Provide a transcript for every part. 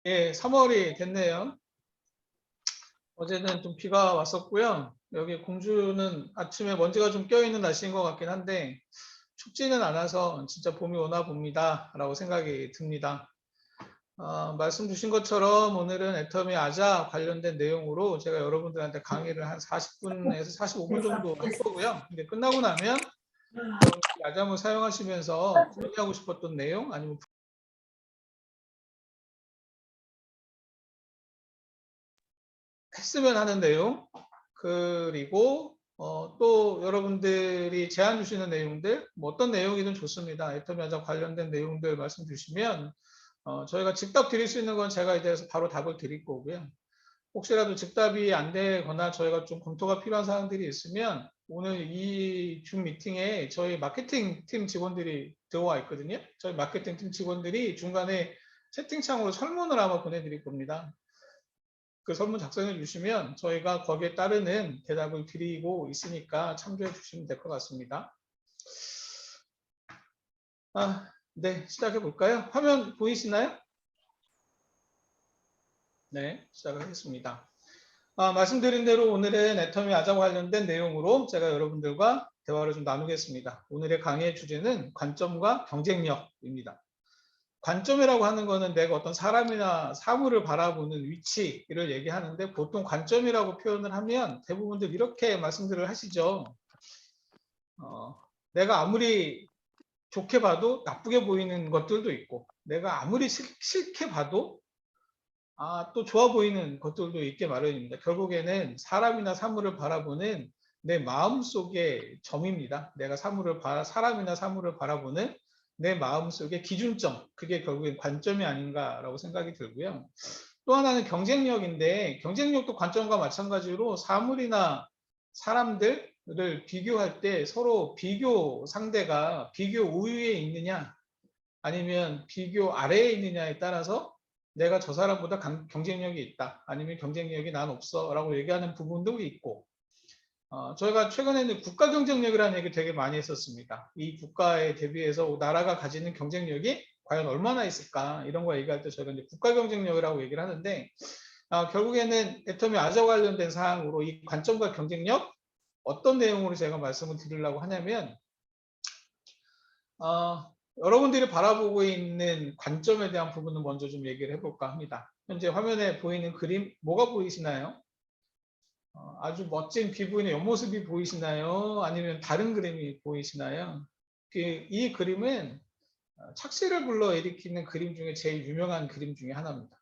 예, 3월이 됐네요. 어제는 좀 비가 왔었고요. 여기 공주는 아침에 먼지가 좀 껴있는 날씨인 것 같긴 한데 춥지는 않아서 진짜 봄이 오나 봅니다 라고 생각이 듭니다. 말씀 주신 것처럼 오늘은 애터미 아자 관련된 내용으로 제가 여러분들한테 강의를 한 40분에서 45분 정도 할 거고요. 근데 끝나고 나면 여러분들이 아자를 사용하시면서 공유하고 싶었던 내용 아니면 했으면 하는 내용, 그리고 또 여러분들이 제안 주시는 내용들, 뭐 어떤 내용이든 좋습니다. 애터미 아자 관련된 내용들 말씀 주시면 저희가 즉답 드릴 수 있는 건 제가 이제서 바로 답을 드릴 거고요. 혹시라도 즉답이 안 되거나 저희가 좀 검토가 필요한 사항들이 있으면 오늘 이 줌 미팅에 저희 마케팅 팀 직원들이 들어와 있거든요. 저희 마케팅 팀 직원들이 중간에 채팅창으로 설문을 아마 보내드릴 겁니다. 그 설문 작성해 주시면 저희가 거기에 따르는 대답을 드리고 있으니까 참조해 주시면 될 것 같습니다. 네, 시작해 볼까요? 화면 보이시나요? 네, 시작을 하겠습니다. 말씀드린 대로 오늘은 애터미 아자 관련된 내용으로 제가 여러분들과 대화를 좀 나누겠습니다. 오늘의 강의의 주제는 관점과 경쟁력입니다. 관점이라고 하는 거는 내가 어떤 사람이나 사물을 바라보는 위치를 얘기하는데 보통 관점이라고 표현을 하면 대부분들 이렇게 말씀들을 하시죠. 내가 아무리 좋게 봐도 나쁘게 보이는 것들도 있고 내가 아무리 싫게 봐도 또 좋아 보이는 것들도 있게 마련입니다. 결국에는 사람이나 사물을 바라보는 내 마음속의 점입니다. 내가 사람이나 사물을 바라보는 내 마음속의 기준점, 그게 결국엔 관점이 아닌가라고 생각이 들고요. 또 하나는 경쟁력인데 경쟁력도 관점과 마찬가지로 사물이나 사람들을 비교할 때 서로 비교 상대가 비교 우위에 있느냐 아니면 비교 아래에 있느냐에 따라서 내가 저 사람보다 경쟁력이 있다 아니면 경쟁력이 난 없어 라고 얘기하는 부분도 있고 저희가 최근에는 국가 경쟁력이라는 얘기 되게 많이 했었습니다. 이 국가에 대비해서 나라가 가지는 경쟁력이 과연 얼마나 있을까 이런 거 얘기할 때 저희가 이제 국가 경쟁력이라고 얘기를 하는데 결국에는 애터미 아자 관련된 사항으로 이 관점과 경쟁력 어떤 내용으로 제가 말씀을 드리려고 하냐면 여러분들이 바라보고 있는 관점에 대한 부분을 먼저 좀 얘기를 해볼까 합니다. 현재 화면에 보이는 그림 뭐가 보이시나요? 아주 멋진 피부인의 옆모습이 보이시나요? 아니면 다른 그림이 보이시나요? 이 그림은 착시를 불러일으키는 그림 중에 제일 유명한 그림 중에 하나입니다.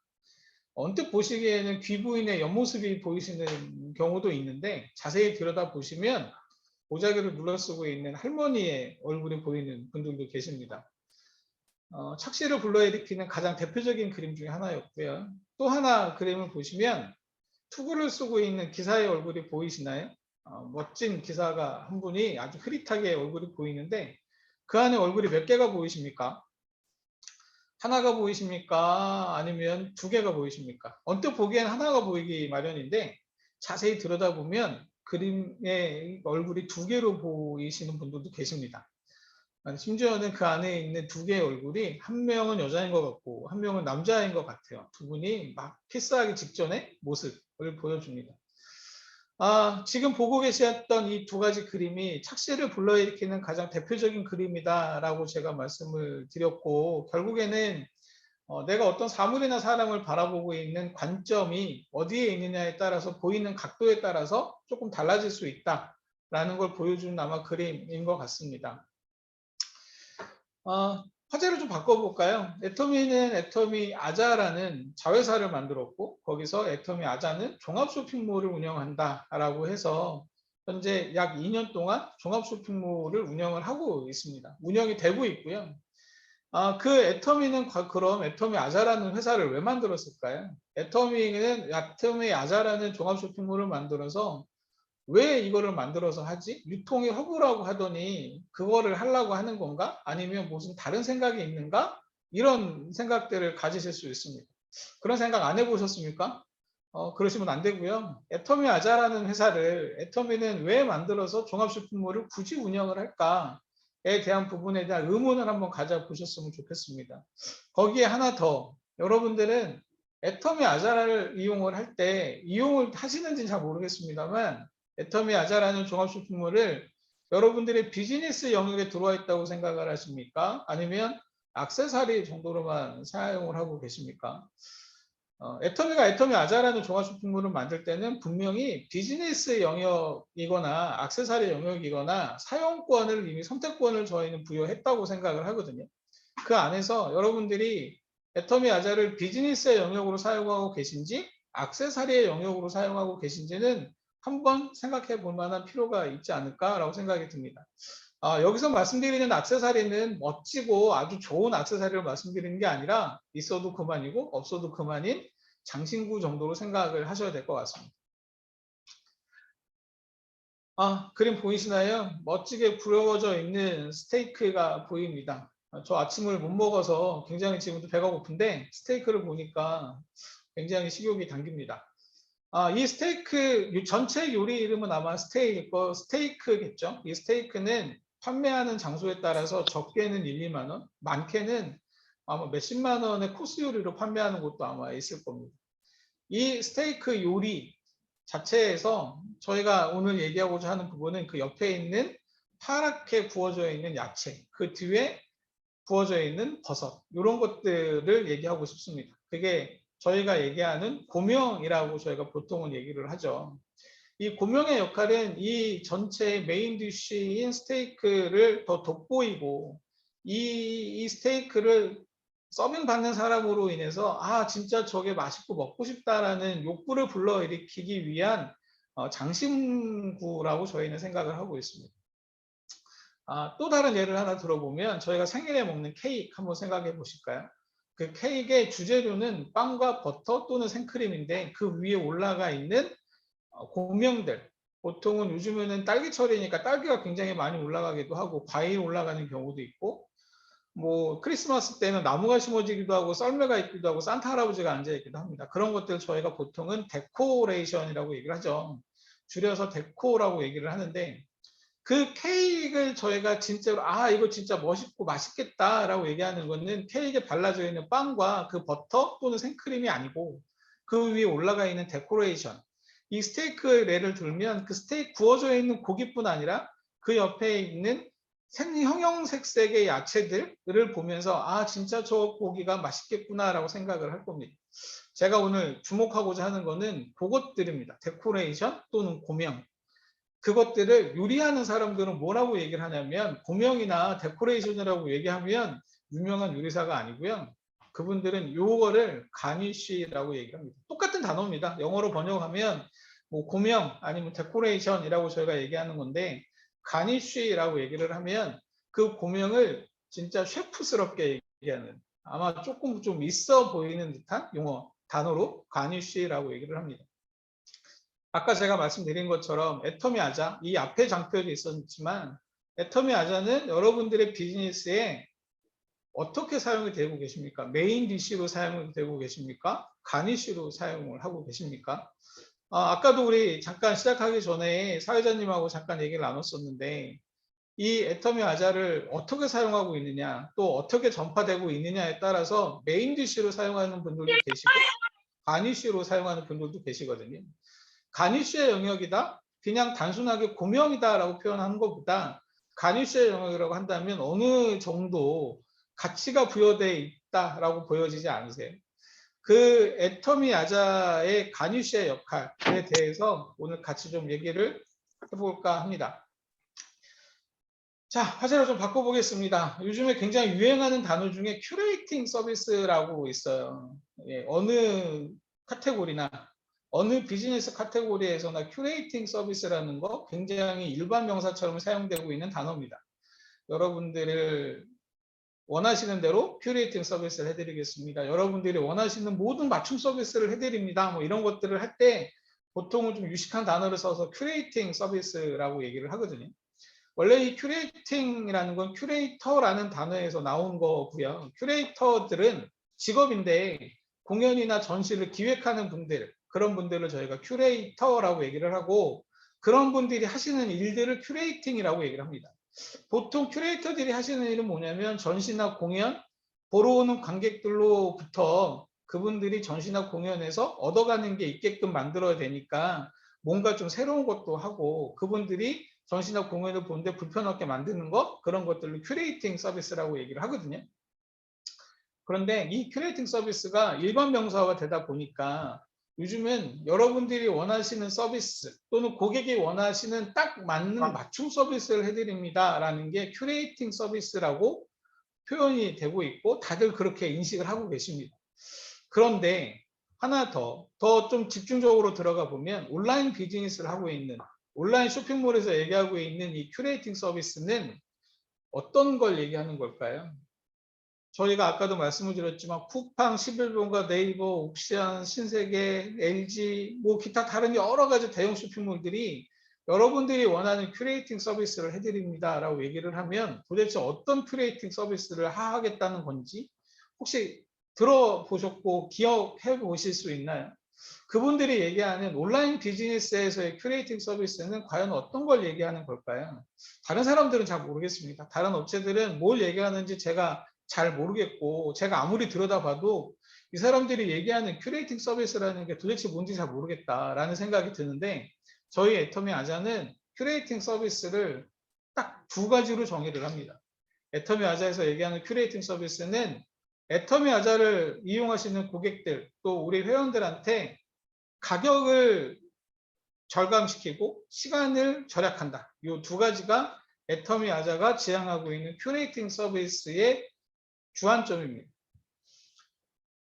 언뜻 보시기에는 귀부인의 옆모습이 보이시는 경우도 있는데 자세히 들여다보시면 보자기를 눌러쓰고 있는 할머니의 얼굴이 보이는 분들도 계십니다. 착시를 불러일으키는 가장 대표적인 그림 중에 하나였고요. 또 하나 그림을 보시면 투구를 쓰고 있는 기사의 얼굴이 보이시나요? 멋진 기사가 한 분이 아주 흐릿하게 얼굴이 보이는데 그 안에 얼굴이 몇 개가 보이십니까? 하나가 보이십니까? 아니면 두 개가 보이십니까? 언뜻 보기엔 하나가 보이기 마련인데 자세히 들여다보면 그림의 얼굴이 두 개로 보이시는 분들도 계십니다. 심지어는 그 안에 있는 두 개의 얼굴이 한 명은 여자인 것 같고 한 명은 남자인 것 같아요. 두 분이 막 키스하기 직전의 모습을 보여줍니다. 지금 보고 계셨던 이 두 가지 그림이 착시를 불러일으키는 가장 대표적인 그림이다라고 제가 말씀을 드렸고 결국에는 내가 어떤 사물이나 사람을 바라보고 있는 관점이 어디에 있느냐에 따라서 보이는 각도에 따라서 조금 달라질 수 있다라는 걸 보여주는 아마 그림인 것 같습니다. 화제를 좀 바꿔볼까요? 애터미는 애터미 아자라는 자회사를 만들었고 거기서 애터미 아자는 종합쇼핑몰을 운영한다라고 해서 현재 약 2년 동안 종합쇼핑몰을 운영을 하고 있습니다. 운영이 되고 있고요. 그 애터미는 그럼 애터미 아자라는 회사를 왜 만들었을까요? 애터미 아자라는 종합쇼핑몰을 만들어서 왜 이거를 만들어서 하지? 유통의 허브라고 하더니 그거를 하려고 하는 건가? 아니면 무슨 다른 생각이 있는가? 이런 생각들을 가지실 수 있습니다. 그런 생각 안 해보셨습니까? 그러시면 안 되고요. 애터미 아자라는 회사를 애터미는 왜 만들어서 종합쇼핑몰을 굳이 운영을 할까에 대한 부분에 대한 의문을 한번 가져보셨으면 좋겠습니다. 거기에 하나 더 여러분들은 애터미 아자라를 이용을 할 때 이용을 하시는지는 잘 모르겠습니다만 애터미 아자라는 종합 쇼핑몰을 여러분들의 비즈니스 영역에 들어와 있다고 생각을 하십니까? 아니면 액세서리 정도로만 사용을 하고 계십니까? 애터미 아자라는 종합 쇼핑몰을 만들 때는 분명히 비즈니스 영역이거나 액세서리 영역이거나 사용권을 이미 선택권을 저희는 부여했다고 생각을 하거든요. 그 안에서 여러분들이 애터미 아자를 비즈니스의 영역으로 사용하고 계신지 액세서리의 영역으로 사용하고 계신지는 한번 생각해 볼 만한 필요가 있지 않을까라고 생각이 듭니다. 여기서 말씀드리는 액세서리는 멋지고 아주 좋은 액세서리를 말씀드리는 게 아니라 있어도 그만이고 없어도 그만인 장신구 정도로 생각을 하셔야 될 것 같습니다. 그림 보이시나요? 멋지게 구려져 있는 스테이크가 보입니다. 저 아침을 못 먹어서 굉장히 지금도 배가 고픈데 스테이크를 보니까 굉장히 식욕이 당깁니다. 이 스테이크 전체 요리 이름은 아마 스테이크겠죠. 이 스테이크는 판매하는 장소에 따라서 적게는 1, 2만 원, 많게는 아마 몇십만 원의 코스 요리로 판매하는 곳도 아마 있을 겁니다. 이 스테이크 요리 자체에서 저희가 오늘 얘기하고자 하는 부분은 그 옆에 있는 파랗게 구워져 있는 야채, 그 뒤에 구워져 있는 버섯, 이런 것들을 얘기하고 싶습니다. 그게 저희가 얘기하는 고명이라고 저희가 보통은 얘기를 하죠. 이 고명의 역할은 이 전체의 메인 디쉬인 스테이크를 더 돋보이고 이 스테이크를 서빙 받는 사람으로 인해서 진짜 저게 맛있고 먹고 싶다라는 욕구를 불러일으키기 위한 장신구라고 저희는 생각을 하고 있습니다. 또 다른 예를 하나 들어보면 저희가 생일에 먹는 케이크 한번 생각해 보실까요? 그 케이크의 주재료는 빵과 버터 또는 생크림인데 그 위에 올라가 있는 고명들, 보통은 요즘에는 딸기철이니까 딸기가 굉장히 많이 올라가기도 하고 과일 올라가는 경우도 있고, 뭐 크리스마스 때는 나무가 심어지기도 하고 썰매가 있기도 하고 산타 할아버지가 앉아있기도 합니다. 그런 것들 저희가 보통은 데코레이션이라고 얘기를 하죠. 줄여서 데코라고 얘기를 하는데, 그 케이크를 저희가 진짜로 이거 진짜 멋있고 맛있겠다라고 얘기하는 거는 케이크에 발라져 있는 빵과 그 버터 또는 생크림이 아니고 그 위에 올라가 있는 데코레이션. 이 스테이크 예를 들면 그 스테이크 구워져 있는 고기뿐 아니라 그 옆에 있는 형형색색의 야채들을 보면서 진짜 저 고기가 맛있겠구나라고 생각을 할 겁니다. 제가 오늘 주목하고자 하는 거는 그것들입니다. 데코레이션 또는 고명. 그것들을 요리하는 사람들은 뭐라고 얘기를 하냐면 고명이나 데코레이션이라고 얘기하면 유명한 요리사가 아니고요. 그분들은 요거를 가니쉬라고 얘기합니다. 똑같은 단어입니다. 영어로 번역하면 뭐 고명 아니면 데코레이션이라고 저희가 얘기하는 건데 가니쉬라고 얘기를 하면 그 고명을 진짜 셰프스럽게 얘기하는 아마 조금 좀 있어 보이는 듯한 용어 단어로 가니쉬라고 얘기를 합니다. 아까 제가 말씀드린 것처럼 애터미 아자, 이 앞에 장표도 있었지만 애터미 아자는 여러분들의 비즈니스에 어떻게 사용이 되고 계십니까? 메인 디쉬로 사용이 되고 계십니까? 가니쉬로 사용을 하고 계십니까? 아까도 우리 잠깐 시작하기 전에 사회자님하고 잠깐 얘기를 나눴었는데 이 애터미 아자를 어떻게 사용하고 있느냐 또 어떻게 전파되고 있느냐에 따라서 메인 디쉬로 사용하는 분들도 계시고 가니쉬로 사용하는 분들도 계시거든요. 가니쉬의 영역이다? 그냥 단순하게 고명이다라고 표현하는 것보다 가니쉬의 영역이라고 한다면 어느 정도 가치가 부여되어 있다라고 보여지지 않으세요? 그 애터미 아자의 가니쉬의 역할에 대해서 오늘 같이 좀 얘기를 해볼까 합니다. 자, 화제를 좀 바꿔보겠습니다. 요즘에 굉장히 유행하는 단어 중에 큐레이팅 서비스라고 있어요. 어느 카테고리나 어느 비즈니스 카테고리에서나 큐레이팅 서비스라는 거 굉장히 일반 명사처럼 사용되고 있는 단어입니다. 여러분들을 원하시는 대로 큐레이팅 서비스를 해드리겠습니다. 여러분들이 원하시는 모든 맞춤 서비스를 해드립니다. 뭐 이런 것들을 할 때 보통은 좀 유식한 단어를 써서 큐레이팅 서비스라고 얘기를 하거든요. 원래 이 큐레이팅이라는 건 큐레이터라는 단어에서 나온 거고요. 큐레이터들은 직업인데 공연이나 전시를 기획하는 분들, 그런 분들을 저희가 큐레이터라고 얘기를 하고 그런 분들이 하시는 일들을 큐레이팅이라고 얘기를 합니다. 보통 큐레이터들이 하시는 일은 뭐냐면 전시나 공연, 보러 오는 관객들로부터 그분들이 전시나 공연에서 얻어가는 게 있게끔 만들어야 되니까 뭔가 좀 새로운 것도 하고 그분들이 전시나 공연을 보는데 불편하게 만드는 것 그런 것들을 큐레이팅 서비스라고 얘기를 하거든요. 그런데 이 큐레이팅 서비스가 일반 명사화가 되다 보니까 요즘은 여러분들이 원하시는 서비스 또는 고객이 원하시는 딱 맞는 맞춤 서비스를 해드립니다라는 게 큐레이팅 서비스라고 표현이 되고 있고 다들 그렇게 인식을 하고 계십니다. 그런데 하나 더 좀 집중적으로 들어가 보면 온라인 비즈니스를 하고 있는 온라인 쇼핑몰에서 얘기하고 있는 이 큐레이팅 서비스는 어떤 걸 얘기하는 걸까요? 저희가 아까도 말씀을 드렸지만 쿠팡, 11번가, 네이버, 옥시안, 신세계, LG, 뭐 기타 다른 여러 가지 대형 쇼핑몰들이 여러분들이 원하는 큐레이팅 서비스를 해드립니다 라고 얘기를 하면 도대체 어떤 큐레이팅 서비스를 하겠다는 건지 혹시 들어보셨고 기억해 보실 수 있나요? 그분들이 얘기하는 온라인 비즈니스에서의 큐레이팅 서비스는 과연 어떤 걸 얘기하는 걸까요? 다른 사람들은 잘 모르겠습니다. 다른 업체들은 뭘 얘기하는지 제가 잘 모르겠고 제가 아무리 들여다봐도 이 사람들이 얘기하는 큐레이팅 서비스라는 게 도대체 뭔지 잘 모르겠다라는 생각이 드는데 저희 애터미 아자는 큐레이팅 서비스를 딱 두 가지로 정의를 합니다. 애터미 아자에서 얘기하는 큐레이팅 서비스는 애터미 아자를 이용하시는 고객들 또 우리 회원들한테 가격을 절감시키고 시간을 절약한다. 이 두 가지가 애터미 아자가 지향하고 있는 큐레이팅 서비스의 주안점입니다.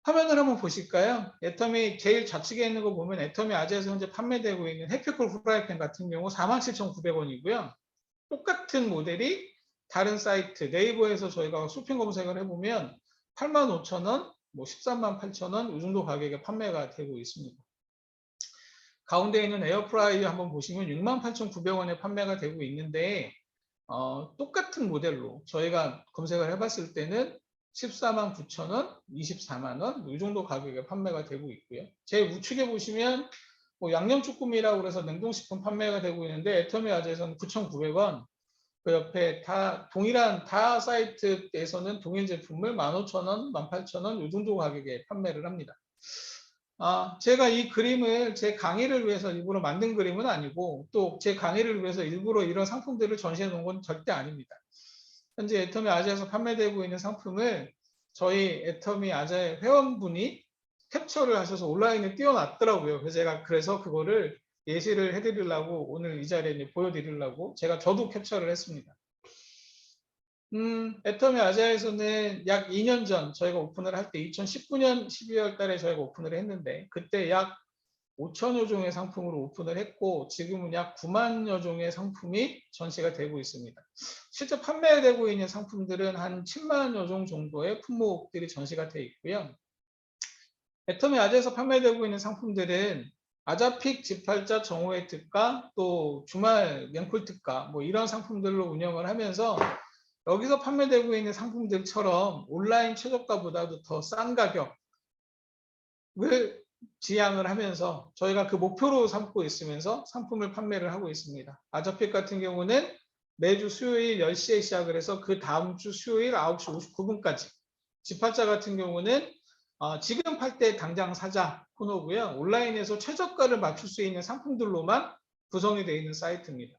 화면을 한번 보실까요? 애터미 제일 좌측에 있는 거 보면 애터미 아자에서 현재 판매되고 있는 해피쿨 후라이팬 같은 경우 47,900원이고요. 똑같은 모델이 다른 사이트 네이버에서 저희가 쇼핑 검색을 해보면 85,000원, 뭐 138,000원 이 정도 가격에 판매가 되고 있습니다. 가운데 있는 에어프라이어 한번 보시면 68,900원에 판매가 되고 있는데 똑같은 모델로 저희가 검색을 해봤을 때는 149,000원, 24만원 이 정도 가격에 판매가 되고 있고요. 제 우측에 보시면 뭐 양념쭈꾸미라고 해서 냉동식품 판매가 되고 있는데 애터미 아재에서는 9,900원 그 옆에 다 동일한 다 사이트에서는 동일 제품을 15,000원, 18,000원 이 정도 가격에 판매를 합니다. 제가 이 그림을 제 강의를 위해서 일부러 만든 그림은 아니고 또 제 강의를 위해서 일부러 이런 상품들을 전시해 놓은 건 절대 아닙니다. 현재 애터미 아자에서 판매되고 있는 상품을 저희 애터미 아자의 회원분이 캡처를 하셔서 온라인에 띄워놨더라고요. 그래서 그거를 예시를 해드리려고 오늘 이 자리에 보여드리려고 저도 캡처를 했습니다. 애터미 아자에서는 약 2년 전 저희가 오픈을 할 때 2019년 12월 달에 저희가 오픈을 했는데 그때 약 5천여 종의 상품으로 오픈을 했고 지금은 약 9만여 종의 상품이 전시가 되고 있습니다. 실제 판매되고 있는 상품들은 한 7만여 종 정도의 품목들이 전시가 되어 있고요. 애터미 아자에서 판매되고 있는 상품들은 아자픽 집팔자 정오의 특가 또 주말 맹콜 특가 뭐 이런 상품들로 운영을 하면서 여기서 판매되고 있는 상품들처럼 온라인 최저가보다도 더 싼 가격을 지향을 하면서 저희가 그 목표로 삼고 있으면서 상품을 판매를 하고 있습니다. 아자픽 같은 경우는 매주 수요일 10시에 시작을 해서 그 다음 주 수요일 9시 59분까지 집팔자 같은 경우는 지금 팔 때 당장 사자 코너고요. 온라인에서 최저가를 맞출 수 있는 상품들로만 구성이 되어 있는 사이트입니다.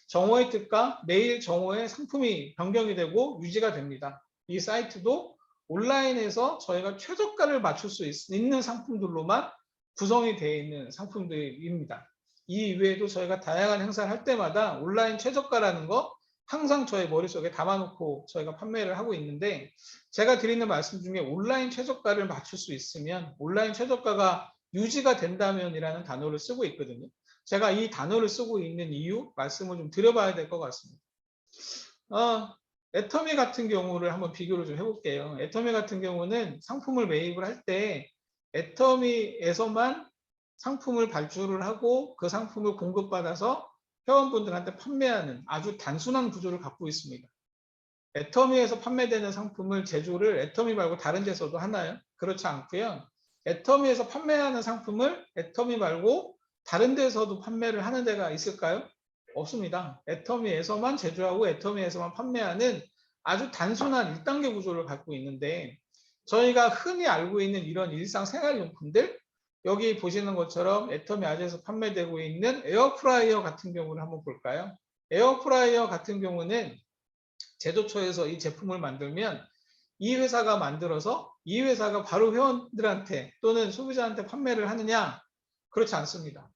정오의 특가, 매일 정오에 상품이 변경이 되고 유지가 됩니다. 이 사이트도 온라인에서 저희가 최저가를 맞출 수 있는 상품들로만 구성이 되어 있는 상품들입니다. 이 이외에도 저희가 다양한 행사를 할 때마다 온라인 최저가라는 거 항상 저희 머릿속에 담아놓고 저희가 판매를 하고 있는데 제가 드리는 말씀 중에 온라인 최저가를 맞출 수 있으면 온라인 최저가가 유지가 된다면이라는 단어를 쓰고 있거든요. 제가 이 단어를 쓰고 있는 이유 말씀을 좀 드려봐야 될 것 같습니다. 애터미 같은 경우를 한번 비교를 좀 해볼게요. 애터미 같은 경우는 상품을 매입을 할 때 애터미에서만 상품을 발주를 하고 그 상품을 공급받아서 회원분들한테 판매하는 아주 단순한 구조를 갖고 있습니다. 애터미에서 판매되는 상품을 제조를 애터미 말고 다른 데서도 하나요? 그렇지 않고요. 애터미에서 판매하는 상품을 애터미 말고 다른 데서도 판매를 하는 데가 있을까요? 없습니다. 애터미에서만 제조하고 애터미에서만 판매하는 아주 단순한 1단계 구조를 갖고 있는데 저희가 흔히 알고 있는 이런 일상생활용품들, 여기 보시는 것처럼 애터미 아재에서 판매되고 있는 에어프라이어 같은 경우를 한번 볼까요? 에어프라이어 같은 경우는 제조처에서 이 제품을 만들면 이 회사가 만들어서 이 회사가 바로 회원들한테 또는 소비자한테 판매를 하느냐? 그렇지 않습니다.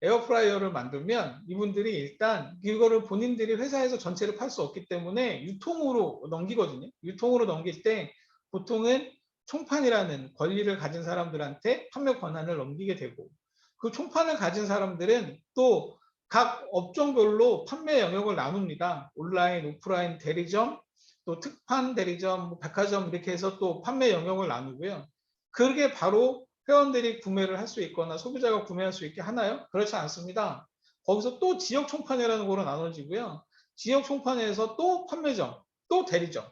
에어프라이어를 만들면 이분들이 일단 이거를 본인들이 회사에서 전체를 팔 수 없기 때문에 유통으로 넘기거든요. 유통으로 넘길 때 보통은 총판이라는 권리를 가진 사람들한테 판매 권한을 넘기게 되고, 그 총판을 가진 사람들은 또 각 업종별로 판매 영역을 나눕니다. 온라인, 오프라인 대리점, 또 특판 대리점, 백화점 이렇게 해서 또 판매 영역을 나누고요. 그게 바로 회원들이 구매를 할 수 있거나 소비자가 구매할 수 있게 하나요? 그렇지 않습니다. 거기서 또 지역 총판이라는 거로 나눠지고요. 지역 총판에서 또 판매점, 또 대리점.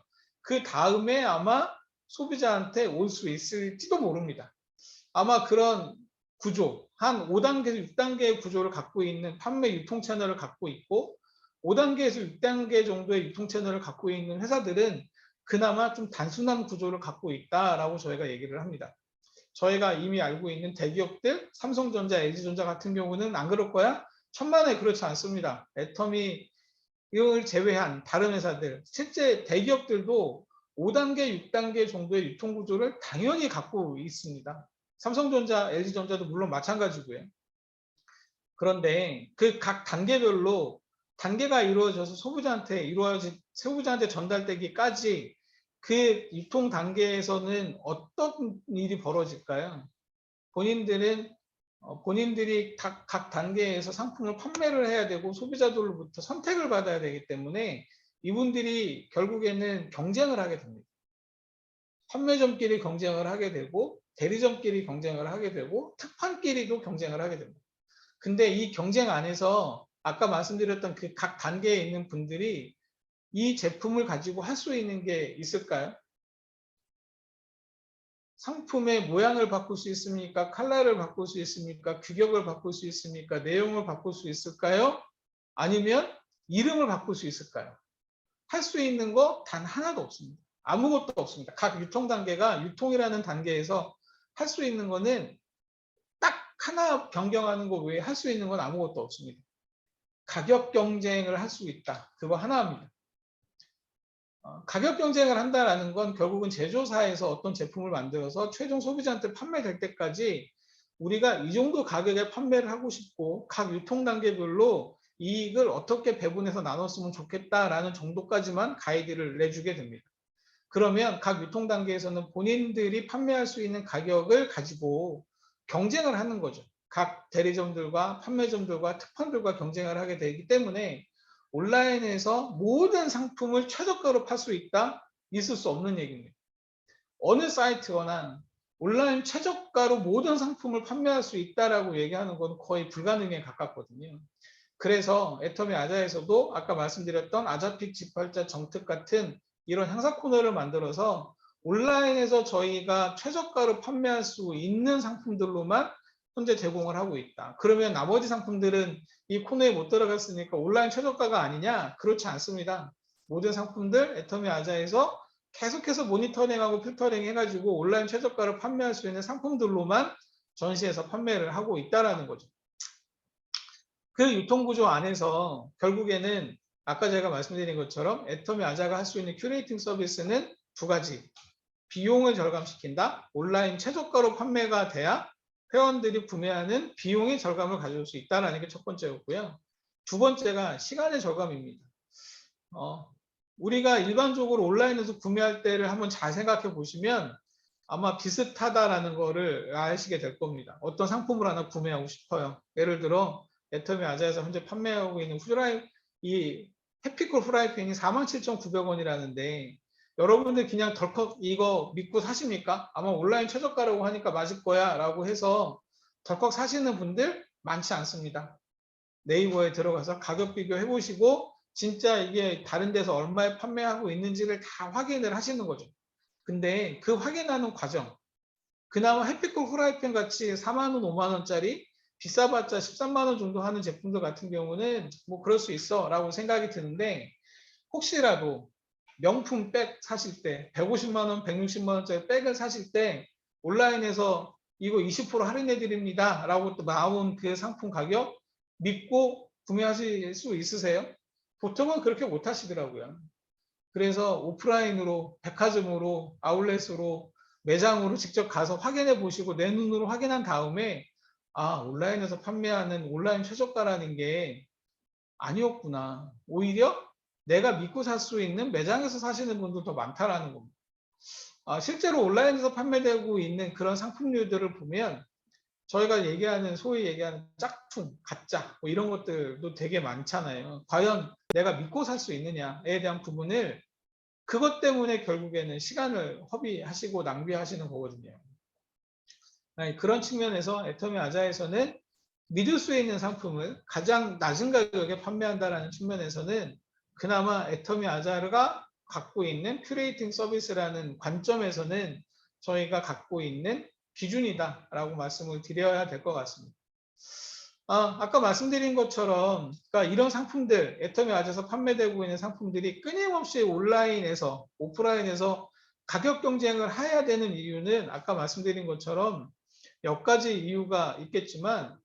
그 다음에 아마 소비자한테 올 수 있을지도 모릅니다. 아마 그런 구조, 한 5단계에서 6단계의 구조를 갖고 있는 판매 유통 채널을 갖고 있고, 5단계에서 6단계 정도의 유통 채널을 갖고 있는 회사들은 그나마 좀 단순한 구조를 갖고 있다라고 저희가 얘기를 합니다. 저희가 이미 알고 있는 대기업들, 삼성전자, LG전자 같은 경우는 안 그럴 거야? 천만에 그렇지 않습니다. 애터미 이걸 제외한 다른 회사들, 실제 대기업들도 5단계, 6단계 정도의 유통구조를 당연히 갖고 있습니다. 삼성전자, LG전자도 물론 마찬가지고요. 그런데 그 각 단계별로 단계가 이루어져서 소비자한테 전달되기까지 그 유통 단계에서는 어떤 일이 벌어질까요? 본인들이 각 단계에서 상품을 판매를 해야 되고 소비자들로부터 선택을 받아야 되기 때문에 이분들이 결국에는 경쟁을 하게 됩니다. 판매점끼리 경쟁을 하게 되고 대리점끼리 경쟁을 하게 되고 특판끼리도 경쟁을 하게 됩니다. 근데 이 경쟁 안에서 아까 말씀드렸던 그 각 단계에 있는 분들이 이 제품을 가지고 할 수 있는 게 있을까요? 상품의 모양을 바꿀 수 있습니까? 컬러를 바꿀 수 있습니까? 규격을 바꿀 수 있습니까? 내용을 바꿀 수 있을까요? 아니면 이름을 바꿀 수 있을까요? 할 수 있는 거 단 하나도 없습니다. 아무것도 없습니다. 각 유통 단계가 유통이라는 단계에서 할 수 있는 거는 딱 하나 변경하는 거 외에 할 수 있는 건 아무것도 없습니다. 가격 경쟁을 할 수 있다. 그거 하나입니다. 가격 경쟁을 한다는 건 결국은 제조사에서 어떤 제품을 만들어서 최종 소비자한테 판매될 때까지 우리가 이 정도 가격에 판매를 하고 싶고 각 유통 단계별로 이익을 어떻게 배분해서 나눴으면 좋겠다라는 정도까지만 가이드를 내주게 됩니다. 그러면 각 유통 단계에서는 본인들이 판매할 수 있는 가격을 가지고 경쟁을 하는 거죠. 각 대리점들과 판매점들과 특판들과 경쟁을 하게 되기 때문에 온라인에서 모든 상품을 최저가로 팔 수 있다? 있을 수 없는 얘기입니다. 어느 사이트거나 온라인 최저가로 모든 상품을 판매할 수 있다라고 얘기하는 건 거의 불가능에 가깝거든요. 그래서 애터미 아자에서도 아까 말씀드렸던 아자픽 직팔자 정특 같은 이런 행사 코너를 만들어서 온라인에서 저희가 최저가로 판매할 수 있는 상품들로만 현재 제공을 하고 있다. 그러면 나머지 상품들은 이 코너에 못 들어갔으니까 온라인 최저가가 아니냐? 그렇지 않습니다. 모든 상품들 애터미 아자에서 계속해서 모니터링하고 필터링 해가지고 온라인 최저가를 판매할 수 있는 상품들로만 전시해서 판매를 하고 있다는 거죠. 그 유통구조 안에서 결국에는 아까 제가 말씀드린 것처럼 애터미 아자가 할 수 있는 큐레이팅 서비스는 두 가지. 비용을 절감시킨다. 온라인 최저가로 판매가 돼야 회원들이 구매하는 비용의 절감을 가져올 수 있다는 게 첫 번째였고요. 두 번째가 시간의 절감입니다. 우리가 일반적으로 온라인에서 구매할 때를 한번 잘 생각해 보시면 아마 비슷하다라는 거를 아시게 될 겁니다. 어떤 상품을 하나 구매하고 싶어요. 예를 들어 애터미 아자에서 현재 판매하고 있는 이 해피콜 프라이팬이 47,900원이라는데 여러분들 그냥 덜컥 이거 믿고 사십니까? 아마 온라인 최저가라고 하니까 맞을 거야 라고 해서 덜컥 사시는 분들 많지 않습니다. 네이버에 들어가서 가격 비교해 보시고 진짜 이게 다른 데서 얼마에 판매하고 있는지를 다 확인을 하시는 거죠. 근데 그 확인하는 과정, 그나마 해피콜 프라이팬 같이 4만 원, 5만 원짜리 비싸봤자 13만 원 정도 하는 제품들 같은 경우는 뭐 그럴 수 있어 라고 생각이 드는데 혹시라도 명품 백 사실 때 150만 원, 160만 원짜리 백을 사실 때 온라인에서 이거 20% 할인해 드립니다 라고 또 나온 그 상품 가격 믿고 구매하실 수 있으세요? 보통은 그렇게 못 하시더라고요. 그래서 오프라인으로 백화점으로 아울렛으로 매장으로 직접 가서 확인해 보시고 내 눈으로 확인한 다음에 아, 온라인에서 판매하는 온라인 최저가라는 게 아니었구나. 오히려 내가 믿고 살 수 있는 매장에서 사시는 분도 더 많다라는 겁니다. 실제로 온라인에서 판매되고 있는 그런 상품류들을 보면 저희가 얘기하는 소위 얘기하는 짝퉁, 가짜 뭐 이런 것들도 되게 많잖아요. 과연 내가 믿고 살 수 있느냐에 대한 부분을 그것 때문에 결국에는 시간을 허비하시고 낭비하시는 거거든요. 그런 측면에서 애터미 아자에서는 믿을 수 있는 상품을 가장 낮은 가격에 판매한다는 측면에서는 그나마 애터미 아자가 갖고 있는 큐레이팅 서비스라는 관점에서는 저희가 갖고 있는 기준이다라고 말씀을 드려야 될 것 같습니다. 아까 말씀드린 것처럼 그러니까 이런 상품들, 애터미 아자에서 판매되고 있는 상품들이 끊임없이 온라인에서 오프라인에서 가격 경쟁을 해야 되는 이유는 아까 말씀드린 것처럼 몇 가지 이유가 있겠지만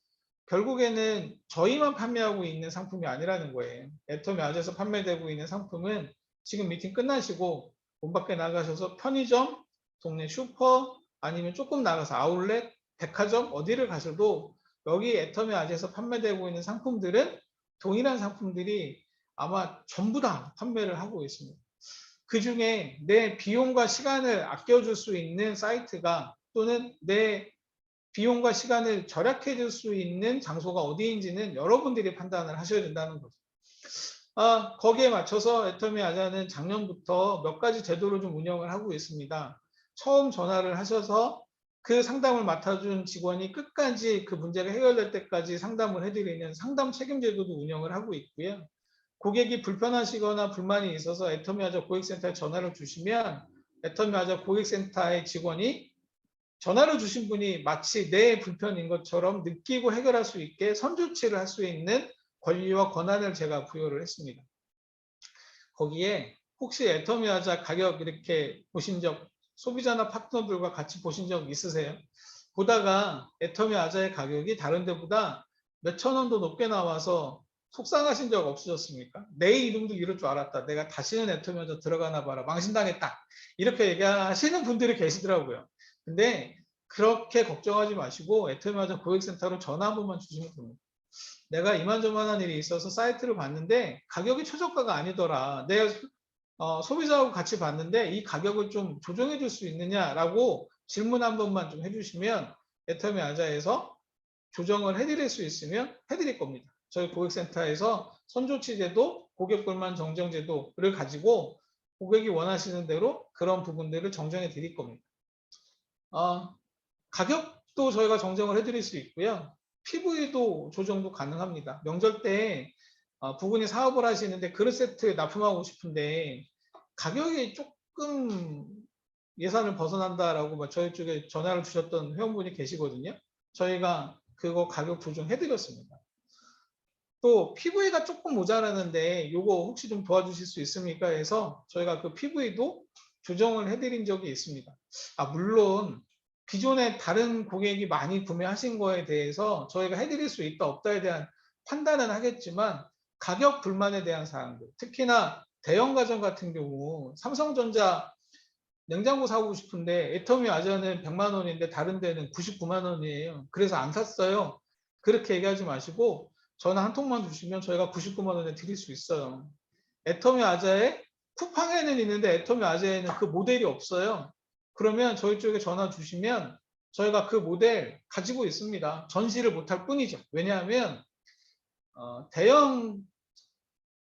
결국에는 저희만 판매하고 있는 상품이 아니라는 거예요. 애터미 아자에서 판매되고 있는 상품은 지금 미팅 끝나시고 문 밖에 나가셔서 편의점, 동네 슈퍼 아니면 조금 나가서 아울렛, 백화점 어디를 가셔도 여기 애터미 아자에서 판매되고 있는 상품들은 동일한 상품들이 아마 전부 다 판매를 하고 있습니다. 그 중에 내 비용과 시간을 아껴줄 수 있는 사이트가 또는 내 비용과 시간을 절약해 줄 수 있는 장소가 어디인지는 여러분들이 판단을 하셔야 된다는 거죠. 거기에 맞춰서 애터미 아자는 작년부터 몇 가지 제도를 좀 운영을 하고 있습니다. 처음 전화를 하셔서 그 상담을 맡아준 직원이 끝까지 그 문제가 해결될 때까지 상담을 해드리는 상담 책임 제도도 운영을 하고 있고요. 고객이 불편하시거나 불만이 있어서 애터미 아자 고객센터에 전화를 주시면 애터미 아자 고객센터의 직원이 전화를 주신 분이 마치 내 불편인 것처럼 느끼고 해결할 수 있게 선조치를 할 수 있는 권리와 권한을 제가 부여를 했습니다. 거기에 혹시 애터미 아자 가격 이렇게 보신 적, 소비자나 파트너들과 같이 보신 적 있으세요? 보다가 애터미 아자의 가격이 다른 데보다 몇천 원도 높게 나와서 속상하신 적 없으셨습니까? 내 이름도 이럴 줄 알았다. 내가 다시는 애터미 아자 들어가나 봐라. 망신당했다. 이렇게 얘기하시는 분들이 계시더라고요. 근데 그렇게 걱정하지 마시고 애터미 아자 고객센터로 전화 한 번만 주시면 됩니다. 내가 이만저만한 일이 있어서 사이트를 봤는데 가격이 최저가가 아니더라. 내가 소비자하고 같이 봤는데 이 가격을 좀 조정해 줄 수 있느냐라고 질문 한 번만 좀 해주시면 애터미 아자에서 조정을 해드릴 수 있으면 해드릴 겁니다. 저희 고객센터에서 선조치제도, 고객불만 정정제도를 가지고 고객이 원하시는 대로 그런 부분들을 정정해 드릴 겁니다. 가격도 저희가 정정을 해드릴 수 있고요. PV도 조정도 가능합니다. 명절 때 부분이 사업을 하시는데 그릇 세트 납품하고 싶은데 가격이 조금 예산을 벗어난다라고 저희 쪽에 전화를 주셨던 회원분이 계시거든요. 저희가 그거 가격 조정해드렸습니다. 또 PV가 조금 모자라는데 이거 혹시 좀 도와주실 수 있습니까? 해서 저희가 그 PV도 조정을 해드린 적이 있습니다. 물론 기존에 다른 고객이 많이 구매하신 거에 대해서 저희가 해드릴 수 있다 없다에 대한 판단은 하겠지만 가격 불만에 대한 사항들, 특히나 대형 가전 같은 경우 삼성전자 냉장고 사고 싶은데 애터미 아자는 100만 원인데 다른 데는 99만 원이에요. 그래서 안 샀어요. 그렇게 얘기하지 마시고 전화 한 통만 주시면 저희가 99만 원에 드릴 수 있어요. 애터미 아자에 쿠팡에는 있는데 애터미 아자에는 그 모델이 없어요. 그러면 저희 쪽에 전화 주시면 저희가 그 모델 가지고 있습니다. 전시를 못할 뿐이죠. 왜냐하면 대형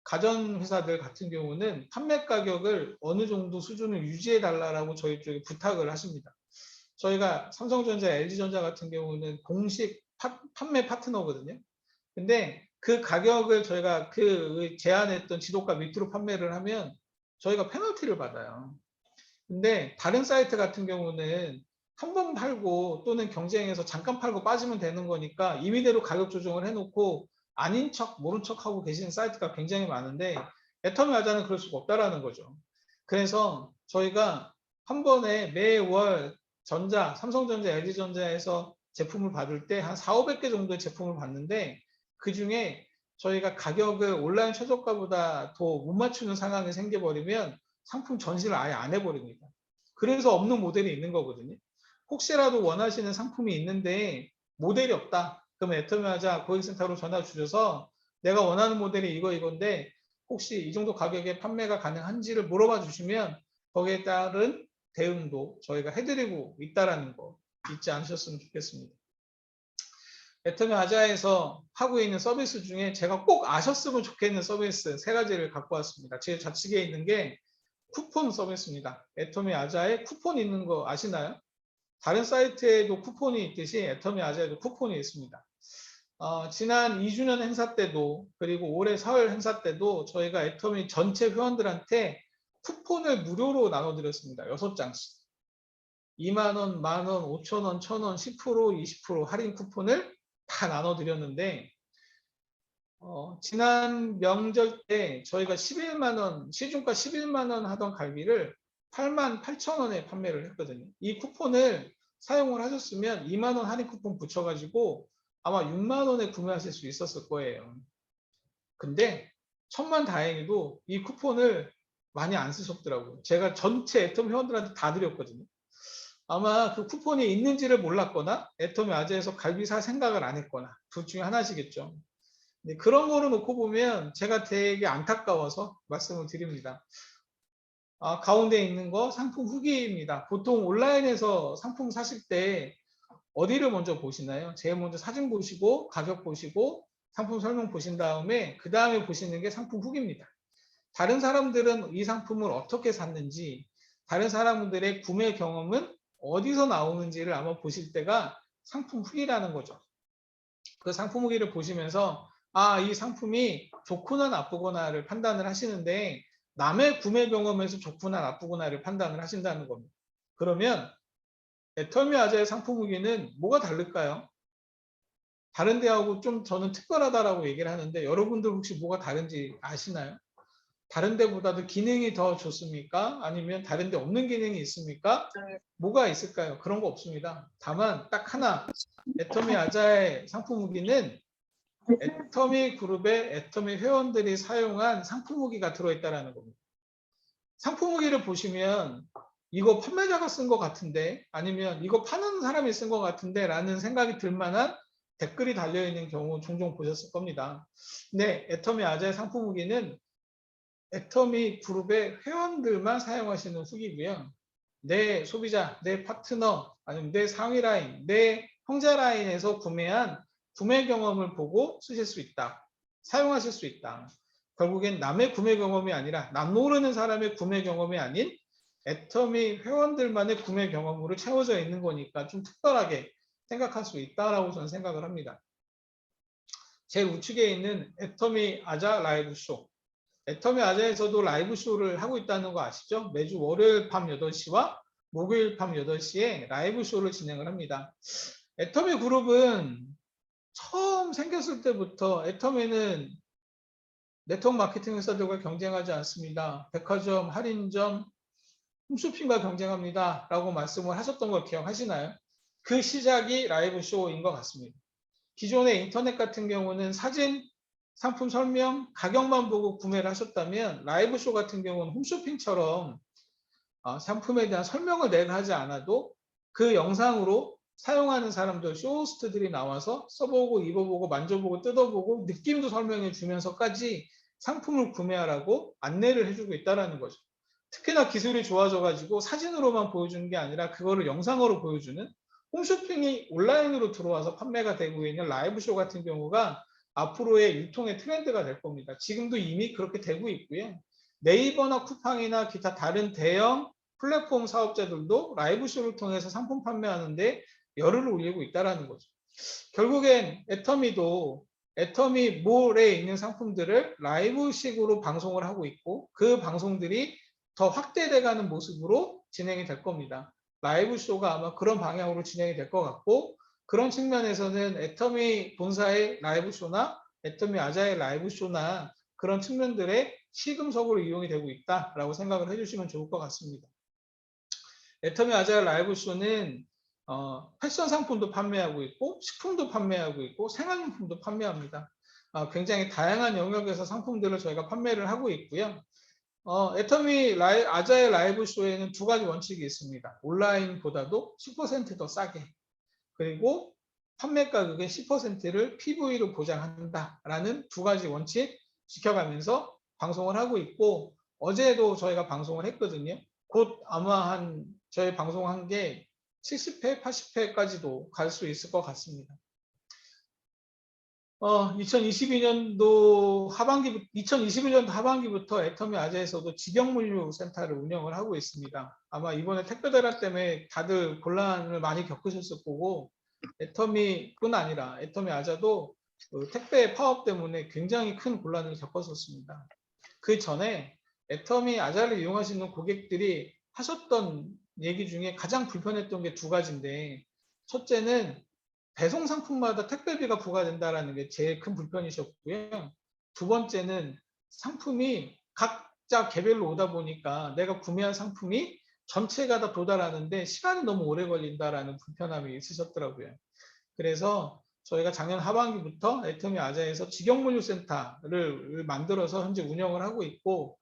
가전회사들 같은 경우는 판매 가격을 어느 정도 수준을 유지해 달라고 저희 쪽에 부탁을 하십니다. 저희가 삼성전자, LG전자 같은 경우는 공식 판매 파트너거든요. 근데 그 가격을 저희가 그 제안했던 지도가 밑으로 판매를 하면 저희가 페널티를 받아요. 근데 다른 사이트 같은 경우는 한 번 팔고 또는 경쟁에서 잠깐 팔고 빠지면 되는 거니까 임의대로 가격 조정을 해놓고 아닌 척 모른 척 하고 계시는 사이트가 굉장히 많은데 애터미 아자는 그럴 수가 없다라는 거죠. 그래서 저희가 한 번에 매월 삼성전자, LG전자에서 제품을 받을 때 한 4,500개 정도의 제품을 받는데 그중에 저희가 가격을 온라인 최저가보다 더 못 맞추는 상황이 생겨버리면 상품 전시를 아예 안 해버립니다. 그래서 없는 모델이 있는 거거든요. 혹시라도 원하시는 상품이 있는데 모델이 없다. 그러면 애터미하자 고객센터로 전화 주셔서 내가 원하는 모델이 이건데 혹시 이 정도 가격에 판매가 가능한지를 물어봐 주시면 거기에 따른 대응도 저희가 해드리고 있다는 거 잊지 않으셨으면 좋겠습니다. 애터미 아자에서 하고 있는 서비스 중에 제가 꼭 아셨으면 좋겠는 서비스 3가지를 갖고 왔습니다. 제 좌측에 있는 게 쿠폰 서비스입니다. 애터미 아자에 쿠폰 있는 거 아시나요? 다른 사이트에도 쿠폰이 있듯이 애터미 아자에도 쿠폰이 있습니다. 지난 2주년 행사 때도 그리고 올해 설 행사 때도 저희가 애터미 전체 회원들한테 쿠폰을 무료로 나눠드렸습니다. 6장씩. 2만원, 만원, 5천원, 1,000원, 10%, 20% 할인 쿠폰을 다 나눠드렸는데 지난 명절 때 저희가 11만원, 시중가 11만원 하던 갈비를 88,000원에 판매를 했거든요. 이 쿠폰을 사용을 하셨으면 2만원 할인 쿠폰 붙여가지고 아마 6만원에 구매하실 수 있었을 거예요. 근데 천만다행히도 이 쿠폰을 많이 안 쓰셨더라고요. 제가 전체 애터미 회원들한테 다 드렸거든요. 아마 그 쿠폰이 있는지를 몰랐거나 애터미 아재에서 갈비 살 생각을 안 했거나 둘 중에 하나시겠죠. 그런 거를 놓고 보면 제가 되게 안타까워서 말씀을 드립니다. 가운데 있는 거 상품 후기입니다. 보통 온라인에서 상품 사실 때 어디를 먼저 보시나요? 제일 먼저 사진 보시고 가격 보시고 상품 설명 보신 다음에 그 다음에 보시는 게 상품 후기입니다. 다른 사람들은 이 상품을 어떻게 샀는지 다른 사람들의 구매 경험은 어디서 나오는지를 아마 보실 때가 상품 후기라는 거죠. 그 상품 후기를 보시면서 이 상품이 좋거나 나쁘거나를 판단을 하시는데 남의 구매 경험에서 좋거나 나쁘거나를 판단을 하신다는 겁니다. 그러면 애터미 아자의 상품 후기는 뭐가 다를까요? 다른 데하고 좀 저는 특별하다라고 얘기를 하는데 여러분들 혹시 뭐가 다른지 아시나요? 다른 데보다도 기능이 더 좋습니까? 아니면 다른 데 없는 기능이 있습니까? 뭐가 있을까요? 그런 거 없습니다. 다만 딱 하나 애터미 아자의 상품 후기는 애터미 그룹의 애터미 회원들이 사용한 상품 후기가 들어있다는 겁니다. 상품 후기를 보시면 이거 판매자가 쓴 것 같은데 아니면 이거 파는 사람이 쓴 것 같은데 라는 생각이 들 만한 댓글이 달려있는 경우 종종 보셨을 겁니다. 네, 애터미 아자의 상품 후기는 애터미 그룹의 회원들만 사용하시는 후기고요. 내 소비자, 내 파트너, 아니면 내 상위 라인, 내 형제 라인에서 구매한 구매 경험을 보고 쓰실 수 있다. 사용하실 수 있다. 결국엔 남의 구매 경험이 아니라 남 모르는 사람의 구매 경험이 아닌 애터미 회원들만의 구매 경험으로 채워져 있는 거니까 좀 특별하게 생각할 수 있다라고 저는 생각을 합니다. 제일 우측에 있는 애터미 아자 라이브 쇼. 애터미 아자에서도 라이브 쇼를 하고 있다는 거 아시죠? 매주 월요일 밤 8시와 목요일 밤 8시에 라이브 쇼를 진행을 합니다. 애터미 그룹은 처음 생겼을 때부터 애터미는 네트워크 마케팅 회사들과 경쟁하지 않습니다. 백화점, 할인점, 홈쇼핑과 경쟁합니다. 라고 말씀을 하셨던 걸 기억하시나요? 그 시작이 라이브 쇼인 것 같습니다. 기존의 인터넷 같은 경우는 사진, 상품 설명, 가격만 보고 구매를 하셨다면 라이브 쇼 같은 경우는 홈쇼핑처럼 상품에 대한 설명을 내가 하지 않아도 그 영상으로 사용하는 사람들, 쇼호스트들이 나와서 써보고 입어보고 만져보고 뜯어보고 느낌도 설명해 주면서까지 상품을 구매하라고 안내를 해주고 있다는 거죠. 특히나 기술이 좋아져 가지고 사진으로만 보여주는 게 아니라 그거를 영상으로 보여주는 홈쇼핑이 온라인으로 들어와서 판매가 되고 있는 라이브 쇼 같은 경우가 앞으로의 유통의 트렌드가 될 겁니다. 지금도 이미 그렇게 되고 있고요. 네이버나 쿠팡이나 기타 다른 대형 플랫폼 사업자들도 라이브 쇼를 통해서 상품 판매하는데 열을 올리고 있다는 거죠. 결국엔 애터미도 애터미 몰에 있는 상품들을 라이브식으로 방송을 하고 있고 그 방송들이 더 확대돼가는 모습으로 진행이 될 겁니다. 라이브 쇼가 아마 그런 방향으로 진행이 될 것 같고 그런 측면에서는 애터미 본사의 라이브 쇼나 애터미 아자의 라이브 쇼나 그런 측면들의 시금석으로 이용이 되고 있다라고 생각을 해주시면 좋을 것 같습니다. 애터미 아자일 라이브 쇼는 패션 상품도 판매하고 있고 식품도 판매하고 있고 생활용품도 판매합니다. 굉장히 다양한 영역에서 상품들을 저희가 판매를 하고 있고요. 애터미 아자일 라이브 쇼에는 두 가지 원칙이 있습니다. 온라인보다도 10% 더 싸게, 그리고 판매 가격의 10%를 PV로 보장한다라는 두 가지 원칙 지켜가면서 방송을 하고 있고, 어제도 저희가 방송을 했거든요. 곧 아마 저희 방송한 게 70회, 80회까지도 갈 수 있을 것 같습니다. 2021년도 하반기부터 애터미 아재에서도 직영물류센터를 운영을 하고 있습니다. 아마 이번에 택배 대란 때문에 다들 곤란을 많이 겪으셨을 거고, 애터미뿐 아니라 애터미 아자도 그 택배 파업 때문에 굉장히 큰 곤란을 겪었었습니다. 그 전에 애터미 아자를 이용하시는 고객들이 하셨던 얘기 중에 가장 불편했던 게 두 가지인데, 첫째는 배송 상품마다 택배비가 부과된다는 게 제일 큰 불편이셨고요. 두 번째는 상품이 각자 개별로 오다 보니까 내가 구매한 상품이 전체가 다 도달하는데 시간이 너무 오래 걸린다라는 불편함이 있으셨더라고요. 그래서 저희가 작년 하반기부터 애터미 아자에서 직영물류센터를 만들어서 현재 운영을 하고 있고,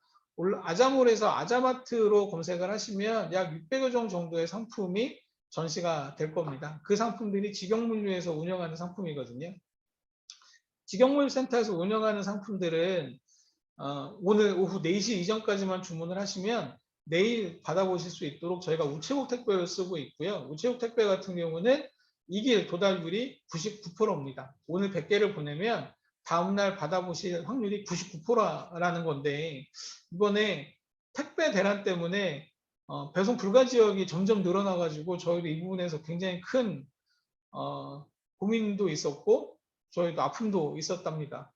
아자몰에서 아자마트로 검색을 하시면 약 600여 종 정도의 상품이 전시가 될 겁니다. 그 상품들이 직영물류에서 운영하는 상품이거든요. 직영물류센터에서 운영하는 상품들은 오늘 오후 4시 이전까지만 주문을 하시면 내일 받아보실 수 있도록 저희가 우체국 택배를 쓰고 있고요. 우체국 택배 같은 경우는 이길 도달률이 99%입니다. 오늘 100개를 보내면 다음날 받아보실 확률이 99%라는 건데, 이번에 택배 대란 때문에 배송 불가 지역이 점점 늘어나가지고 저희도 이 부분에서 굉장히 큰 고민도 있었고 저희도 아픔도 있었답니다.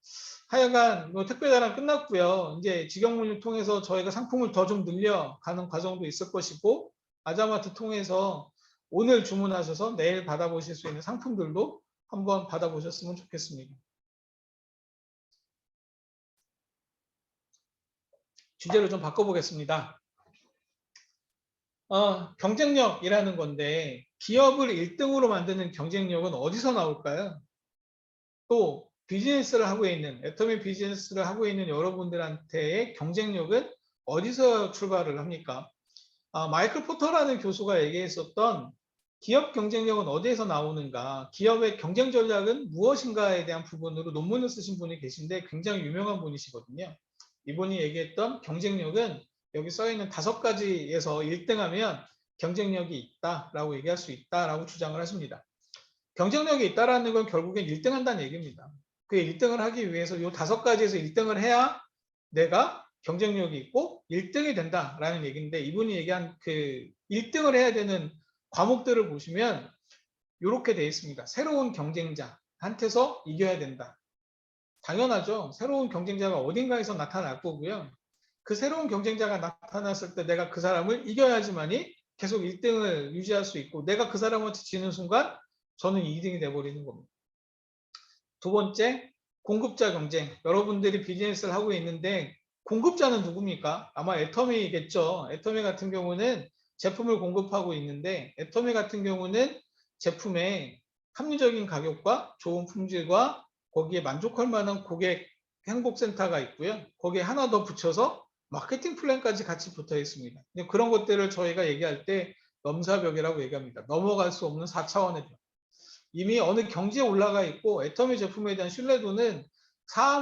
하여간 택배 대란 끝났고요. 이제 직영물류 통해서 저희가 상품을 더 좀 늘려가는 과정도 있을 것이고, 아자마트 통해서 오늘 주문하셔서 내일 받아보실 수 있는 상품들도 한번 받아보셨으면 좋겠습니다. 주제를 좀 바꿔보겠습니다. 경쟁력이라는 건데, 기업을 1등으로 만드는 경쟁력은 어디서 나올까요? 또 비즈니스를 하고 있는, 애터미 비즈니스를 하고 있는 여러분들한테의 경쟁력은 어디서 출발을 합니까? 마이클 포터라는 교수가 얘기했었던 기업 경쟁력은 어디에서 나오는가, 기업의 경쟁 전략은 무엇인가에 대한 부분으로 논문을 쓰신 분이 계신데 굉장히 유명한 분이시거든요. 이분이 얘기했던 경쟁력은 여기 써있는 5가지에서 1등하면 경쟁력이 있다라고 얘기할 수 있다라고 주장을 하십니다. 경쟁력이 있다라는 건 결국엔 1등한다는 얘기입니다. 그 1등을 하기 위해서 이 5가지에서 1등을 해야 내가 경쟁력이 있고 1등이 된다라는 얘기인데, 이분이 얘기한 그 1등을 해야 되는 과목들을 보시면 이렇게 되어 있습니다. 새로운 경쟁자한테서 이겨야 된다. 당연하죠. 새로운 경쟁자가 어딘가에서 나타날 거고요. 그 새로운 경쟁자가 나타났을 때 내가 그 사람을 이겨야지만이 계속 1등을 유지할 수 있고, 내가 그 사람한테 지는 순간 저는 2등이 돼버리는 겁니다. 두 번째, 공급자 경쟁. 여러분들이 비즈니스를 하고 있는데 공급자는 누굽니까? 아마 애터미겠죠. 애터미 같은 경우는 제품을 공급하고 있는데, 애터미 같은 경우는 제품의 합리적인 가격과 좋은 품질과 거기에 만족할 만한 고객 행복센터가 있고요. 거기에 하나 더 붙여서 마케팅 플랜까지 같이 붙어 있습니다. 그런 것들을 저희가 얘기할 때 넘사벽이라고 얘기합니다. 넘어갈 수 없는 4차원의 벽. 이미 어느 경지에 올라가 있고 애터미 제품에 대한 신뢰도는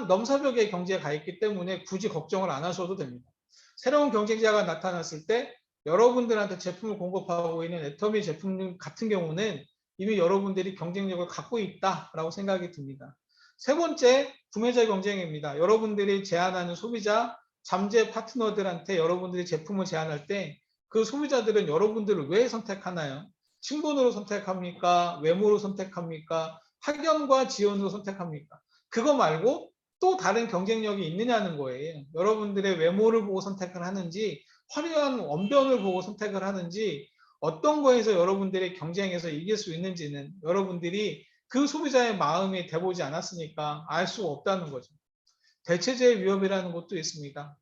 넘사벽의 경지에 가 있기 때문에 굳이 걱정을 안 하셔도 됩니다. 새로운 경쟁자가 나타났을 때 여러분들한테 제품을 공급하고 있는 애터미 제품 같은 경우는 이미 여러분들이 경쟁력을 갖고 있다라고 생각이 듭니다. 세 번째, 구매자 경쟁입니다. 여러분들이 제안하는 소비자, 잠재 파트너들한테 여러분들이 제품을 제안할 때 그 소비자들은 여러분들을 왜 선택하나요? 친분으로 선택합니까? 외모로 선택합니까? 학연과 지원으로 선택합니까? 그거 말고 또 다른 경쟁력이 있느냐는 거예요. 여러분들의 외모를 보고 선택을 하는지, 화려한 언변을 보고 선택을 하는지, 어떤 거에서 여러분들의 경쟁에서 이길 수 있는지는 여러분들이 그 소비자의 마음이 돼보지 않았으니까 알 수가 없다는 거죠. 대체제의 위협이라는 것도 있습니다.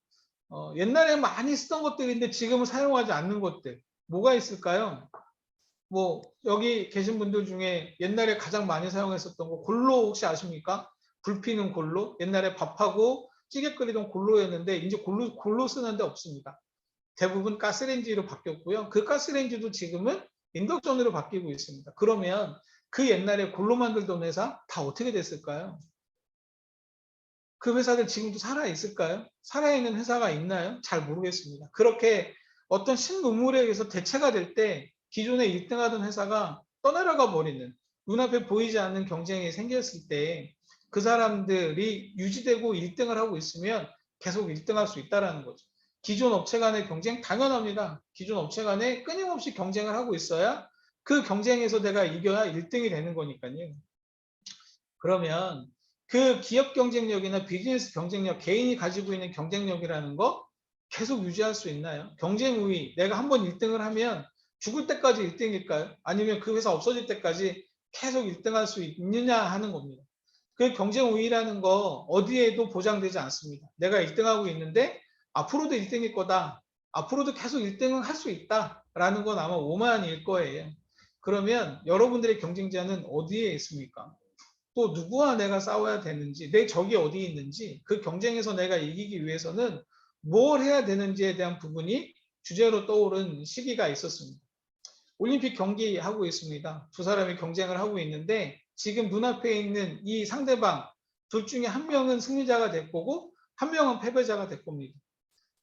옛날에 많이 쓰던 것들인데 지금은 사용하지 않는 것들 뭐가 있을까요? 뭐 여기 계신 분들 중에 옛날에 가장 많이 사용했었던 거 골로 혹시 아십니까? 불 피는 골로. 옛날에 밥하고 찌개 끓이던 골로였는데 이제 골로 쓰는 데 없습니다. 대부분 가스레인지로 바뀌었고요. 그 가스레인지도 지금은 인덕션으로 바뀌고 있습니다. 그러면 그 옛날에 골로 만들던 회사 다 어떻게 됐을까요? 그 회사들 지금도 살아있을까요? 살아있는 회사가 있나요? 잘 모르겠습니다. 그렇게 어떤 신문물에 의해서 대체가 될 때 기존에 1등하던 회사가 떠나려가 버리는 눈앞에 보이지 않는 경쟁이 생겼을 때 그 사람들이 유지되고 1등을 하고 있으면 계속 1등할 수 있다는 거죠. 기존 업체 간의 경쟁 당연합니다. 기존 업체 간에 끊임없이 경쟁을 하고 있어야 그 경쟁에서 내가 이겨야 1등이 되는 거니까요. 그러면 그 기업 경쟁력이나 비즈니스 경쟁력, 개인이 가지고 있는 경쟁력이라는 거 계속 유지할 수 있나요? 경쟁 우위, 내가 한번 1등을 하면 죽을 때까지 1등일까요? 아니면 그 회사 없어질 때까지 계속 1등할 수 있느냐 하는 겁니다. 그 경쟁 우위라는 거 어디에도 보장되지 않습니다. 내가 1등하고 있는데 앞으로도 1등일 거다. 앞으로도 계속 1등은 할 수 있다라는 건 아마 오만일 거예요. 그러면 여러분들의 경쟁자는 어디에 있습니까? 또 누구와 내가 싸워야 되는지, 내 적이 어디 있는지, 그 경쟁에서 내가 이기기 위해서는 뭘 해야 되는지에 대한 부분이 주제로 떠오른 시기가 있었습니다. 올림픽 경기하고 있습니다. 두 사람이 경쟁을 하고 있는데 지금 눈앞에 있는 이 상대방 둘 중에 한 명은 승리자가 될 거고 한 명은 패배자가 될 겁니다.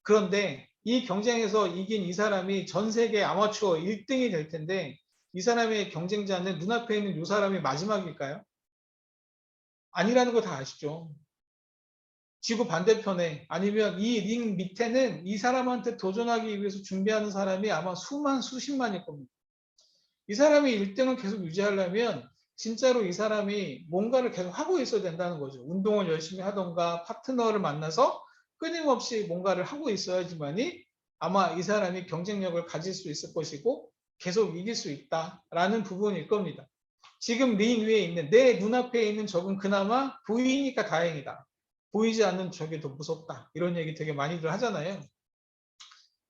그런데 이 경쟁에서 이긴 이 사람이 전 세계 아마추어 1등이 될 텐데 이 사람의 경쟁자는 눈앞에 있는 이 사람이 마지막일까요? 아니라는 거 다 아시죠? 지구 반대편에 아니면 이 링 밑에는 이 사람한테 도전하기 위해서 준비하는 사람이 아마 수만 수십만일 겁니다. 이 사람이 1등을 계속 유지하려면 진짜로 이 사람이 뭔가를 계속 하고 있어야 된다는 거죠. 운동을 열심히 하던가 파트너를 만나서 끊임없이 뭔가를 하고 있어야지만이 아마 이 사람이 경쟁력을 가질 수 있을 것이고 계속 이길 수 있다라는 부분일 겁니다. 지금 링 위에 있는 내 눈앞에 있는 적은 그나마 보이니까 다행이다. 보이지 않는 적이 더 무섭다. 이런 얘기 되게 많이들 하잖아요.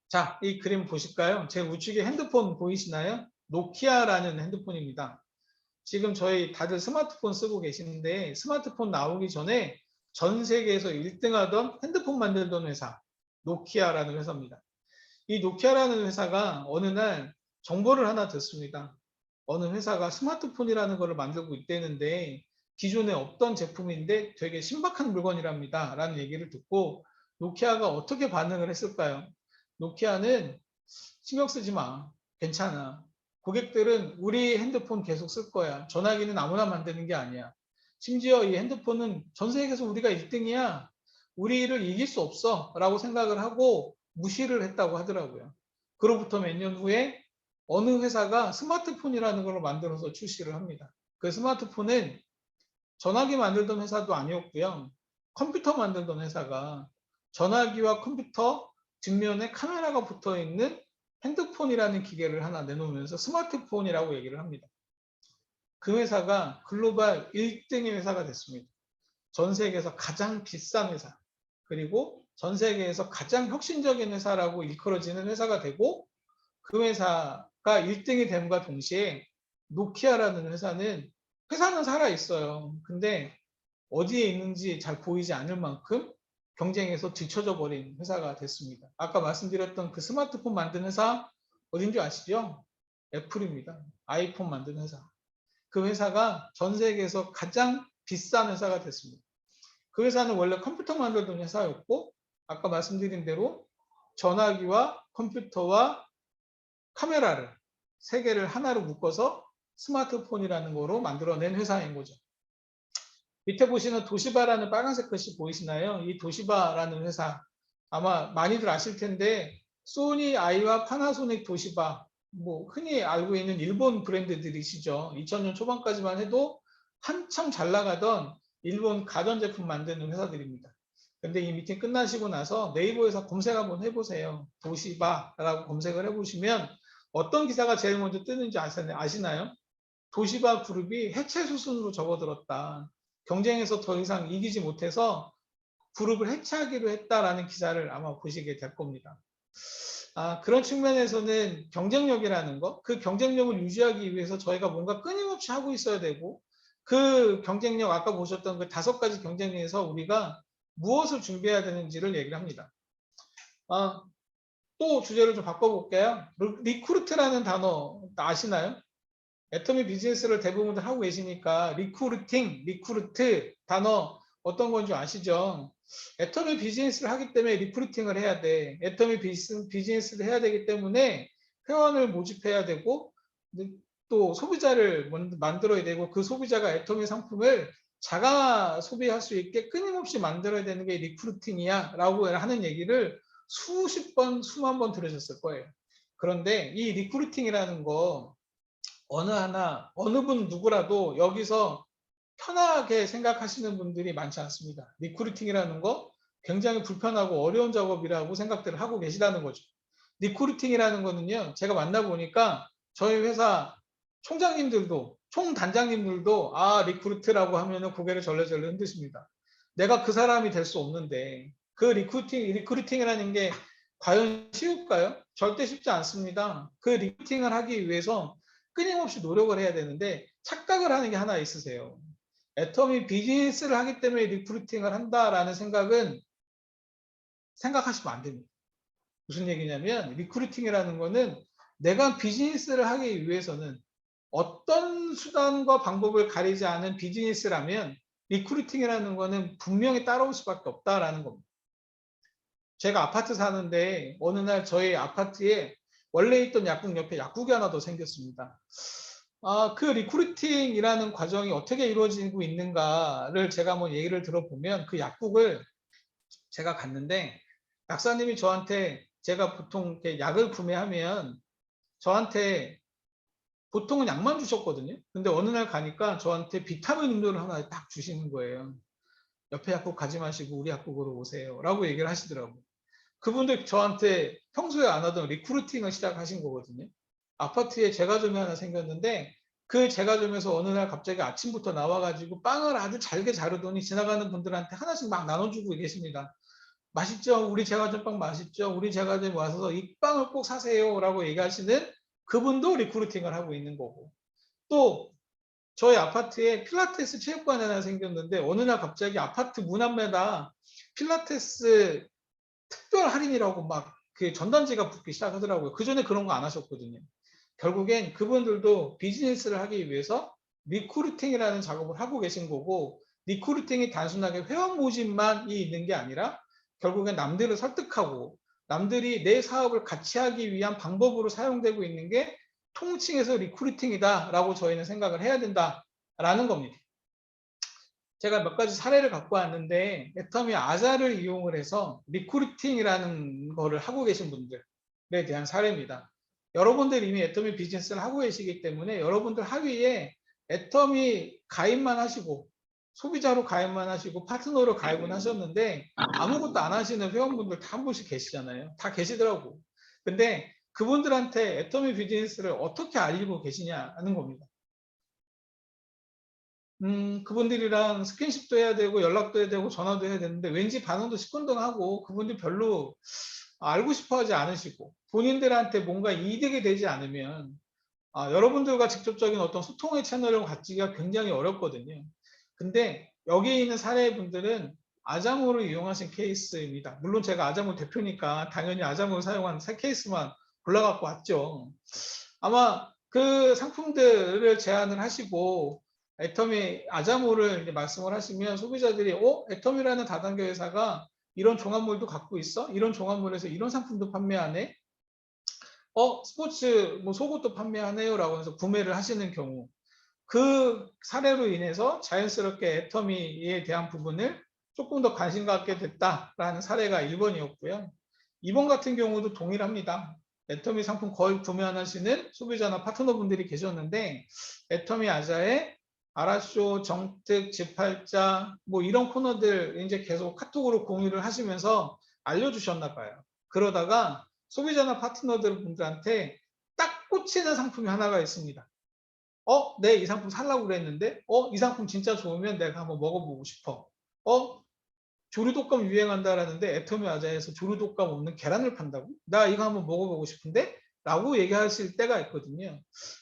자, 이 그림 보실까요? 제 우측에 핸드폰 보이시나요? 노키아라는 핸드폰입니다. 지금 저희 다들 스마트폰 쓰고 계시는데 스마트폰 나오기 전에 전 세계에서 1등하던 핸드폰 만들던 회사 노키아라는 회사입니다. 이 노키아라는 회사가 어느 날 정보를 하나 듣습니다. 어느 회사가 스마트폰이라는 것을 만들고 있다는데 기존에 없던 제품인데 되게 신박한 물건이랍니다. 라는 얘기를 듣고 노키아가 어떻게 반응을 했을까요? 노키아는 신경 쓰지 마. 괜찮아. 고객들은 우리 핸드폰 계속 쓸 거야. 전화기는 아무나 만드는 게 아니야. 심지어 이 핸드폰은 전 세계에서 우리가 1등이야. 우리를 이길 수 없어. 라고 생각을 하고 무시를 했다고 하더라고요. 그로부터 몇 년 후에 어느 회사가 스마트폰이라는 걸 만들어서 출시를 합니다. 그 스마트폰은 전화기 만들던 회사도 아니었고요. 컴퓨터 만들던 회사가 전화기와 컴퓨터 뒷면에 카메라가 붙어 있는 핸드폰이라는 기계를 하나 내놓으면서 스마트폰이라고 얘기를 합니다. 그 회사가 글로벌 1등의 회사가 됐습니다. 전 세계에서 가장 비싼 회사, 그리고 전 세계에서 가장 혁신적인 회사라고 일컬어지는 회사가 되고 그 회사가 1등이 됨과 동시에 노키아라는 회사는 살아있어요. 근데 어디에 있는지 잘 보이지 않을 만큼 경쟁에서 뒤처져 버린 회사가 됐습니다. 아까 말씀드렸던 그 스마트폰 만든 회사 어딘 줄 아시죠? 애플입니다. 아이폰 만든 회사. 그 회사가 전 세계에서 가장 비싼 회사가 됐습니다. 그 회사는 원래 컴퓨터 만들던 회사였고 아까 말씀드린 대로 전화기와 컴퓨터와 카메라를 세 개를 하나로 묶어서 스마트폰이라는 거로 만들어낸 회사인 거죠. 밑에 보시는 도시바라는 빨간색 글씨 보이시나요? 이 도시바라는 회사 아마 많이들 아실 텐데 소니 아이와 파나소닉 도시바 뭐 흔히 알고 있는 일본 브랜드들이시죠. 2000년 초반까지만 해도 한참 잘 나가던 일본 가전제품 만드는 회사들입니다. 근데 이 미팅 끝나시고 나서 네이버에서 검색 한번 해보세요. 도시바라고 검색을 해보시면 어떤 기사가 제일 먼저 뜨는지 아시나요? 도시바 그룹이 해체 수순으로 접어들었다. 경쟁에서 더 이상 이기지 못해서 그룹을 해체하기로 했다라는 기사를 아마 보시게 될 겁니다. 그런 측면에서는 경쟁력이라는 거, 그 경쟁력을 유지하기 위해서 저희가 뭔가 끊임없이 하고 있어야 되고, 그 경쟁력, 아까 보셨던 그 5가지 경쟁력에서 우리가 무엇을 준비해야 되는지를 얘기를 합니다. 또 주제를 좀 바꿔볼게요. 리크루트라는 단어 아시나요? 애터미 비즈니스를 대부분들 하고 계시니까 리크루트 단어 어떤 건지 아시죠? 애터미 비즈니스를 하기 때문에 리크루팅을 해야 돼. 애터미 비즈니스를 해야 되기 때문에 회원을 모집해야 되고 또 소비자를 만들어야 되고 그 소비자가 애터미 상품을 자가 소비할 수 있게 끊임없이 만들어야 되는 게 리크루팅이야 라고 하는 얘기를 수십 번, 수만 번 들으셨을 거예요. 그런데 이 리크루팅이라는 거 어느 분 누구라도 여기서 편하게 생각하시는 분들이 많지 않습니다. 리크루팅이라는 거 굉장히 불편하고 어려운 작업이라고 생각들을 하고 계시다는 거죠. 리크루팅이라는 거는요, 제가 만나보니까 저희 회사 총장님들도, 총단장님들도 리크루트라고 하면은 고개를 절레절레 흔드십니다. 내가 그 사람이 될 수 없는데 그 리크루팅이라는 게 과연 쉬울까요? 절대 쉽지 않습니다. 그 리크루팅을 하기 위해서 끊임없이 노력을 해야 되는데 착각을 하는 게 하나 있으세요. 애터미 비즈니스를 하기 때문에 리크루팅을 한다라는 생각은 생각하시면 안 됩니다. 무슨 얘기냐면 리크루팅이라는 거는 내가 비즈니스를 하기 위해서는 어떤 수단과 방법을 가리지 않은 비즈니스라면 리크루팅이라는 거는 분명히 따라올 수밖에 없다라는 겁니다. 제가 아파트 사는데 어느 날 저희 아파트에 원래 있던 약국 옆에 약국이 하나 더 생겼습니다. 그 리크루팅이라는 과정이 어떻게 이루어지고 있는가를 제가 한번 얘기를 들어보면 그 약국을 제가 갔는데 약사님이 저한테 제가 보통 약을 구매하면 저한테 보통은 약만 주셨거든요. 근데 어느 날 가니까 저한테 비타민 음료를 하나 딱 주시는 거예요. 옆에 약국 가지 마시고 우리 약국으로 오세요 라고 얘기를 하시더라고요. 그분들 저한테 평소에 안 하던 리크루팅을 시작하신 거거든요. 아파트에 제과점이 하나 생겼는데 그 제과점에서 어느 날 갑자기 아침부터 나와가지고 빵을 아주 잘게 자르더니 지나가는 분들한테 하나씩 막 나눠주고 계십니다. 맛있죠? 우리 제과점빵 맛있죠? 우리 제과점에 와서 이 빵을 꼭 사세요 라고 얘기하시는 그분도 리크루팅을 하고 있는 거고, 또 저희 아파트에 필라테스 체육관이 하나 생겼는데 어느 날 갑자기 아파트 문 앞에다 필라테스 특별 할인이라고 막 그 전단지가 붙기 시작하더라고요. 그 전에 그런 거 안 하셨거든요. 결국엔 그분들도 비즈니스를 하기 위해서 리크루팅이라는 작업을 하고 계신 거고, 리크루팅이 단순하게 회원 모집만이 있는 게 아니라 결국엔 남들을 설득하고 남들이 내 사업을 같이 하기 위한 방법으로 사용되고 있는 게 통칭해서 리크루팅이다라고 저희는 생각을 해야 된다라는 겁니다. 제가 몇 가지 사례를 갖고 왔는데 애터미 아자를 이용을 해서 리크루팅이라는 거를 하고 계신 분들에 대한 사례입니다. 여러분들 이미 애터미 비즈니스를 하고 계시기 때문에 여러분들 하위에 애터미 가입만 하시고 소비자로 가입만 하시고 파트너로 가입은 하셨는데 아무것도 안 하시는 회원분들 다 한 분씩 계시잖아요. 다 계시더라고. 근데 그분들한테 애터미 비즈니스를 어떻게 알리고 계시냐는 겁니다. 그분들이랑 스킨십도 해야 되고 연락도 해야 되고 전화도 해야 되는데 왠지 반응도 시큰둥하고 그분들 별로 알고 싶어 하지 않으시고 본인들한테 뭔가 이득이 되지 않으면 여러분들과 직접적인 어떤 소통의 채널을 갖기가 굉장히 어렵거든요. 근데 여기 있는 사례분들은 아자모를 이용하신 케이스입니다. 물론 제가 아자모 대표니까 당연히 아자모를 사용한 케이스만 골라갖고 왔죠. 아마 그 상품들을 제안을 하시고 애터미 아자모를 이제 말씀을 하시면 소비자들이 애터미라는 다단계 회사가 이런 종합물도 갖고 있어? 이런 종합물에서 이런 상품도 판매하네? 스포츠 뭐 속옷도 판매하네요 라고 해서 구매를 하시는 경우, 그 사례로 인해서 자연스럽게 애터미에 대한 부분을 조금 더 관심 갖게 됐다라는 사례가 1번이었고요. 2번 같은 경우도 동일합니다. 애터미 상품 거의 구매 안 하시는 소비자나 파트너분들이 계셨는데 애터미 아자에 아라쇼, 정특, 집팔자 뭐 이런 코너들 이제 계속 카톡으로 공유를 하시면서 알려주셨나 봐요. 그러다가 소비자나 파트너들 분들한테 딱 꽂히는 상품이 하나가 있습니다. 네, 이 상품 살라고 그랬는데, 이 상품 진짜 좋으면 내가 한번 먹어보고 싶어. 조류독감 유행한다라는데 애터미 아자에서 조류독감 없는 계란을 판다고? 나 이거 한번 먹어보고 싶은데? 라고 얘기하실 때가 있거든요.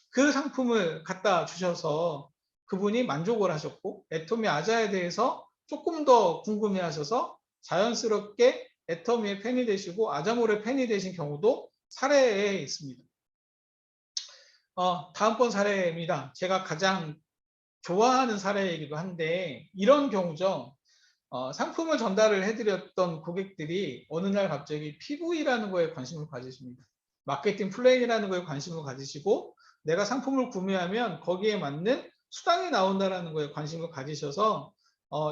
그 상품을 갖다 주셔서 그분이 만족을 하셨고 애터미 아자에 대해서 조금 더 궁금해 하셔서 자연스럽게 애터미의 팬이 되시고 아자몰의 팬이 되신 경우도 사례에 있습니다. 다음번 사례입니다. 제가 가장 좋아하는 사례이기도 한데 이런 경우죠. 상품을 전달을 해드렸던 고객들이 어느 날 갑자기 PV라는 거에 관심을 가지십니다. 마케팅 플랜이라는 거에 관심을 가지시고 내가 상품을 구매하면 거기에 맞는 수당이 나온다는 거에 관심을 가지셔서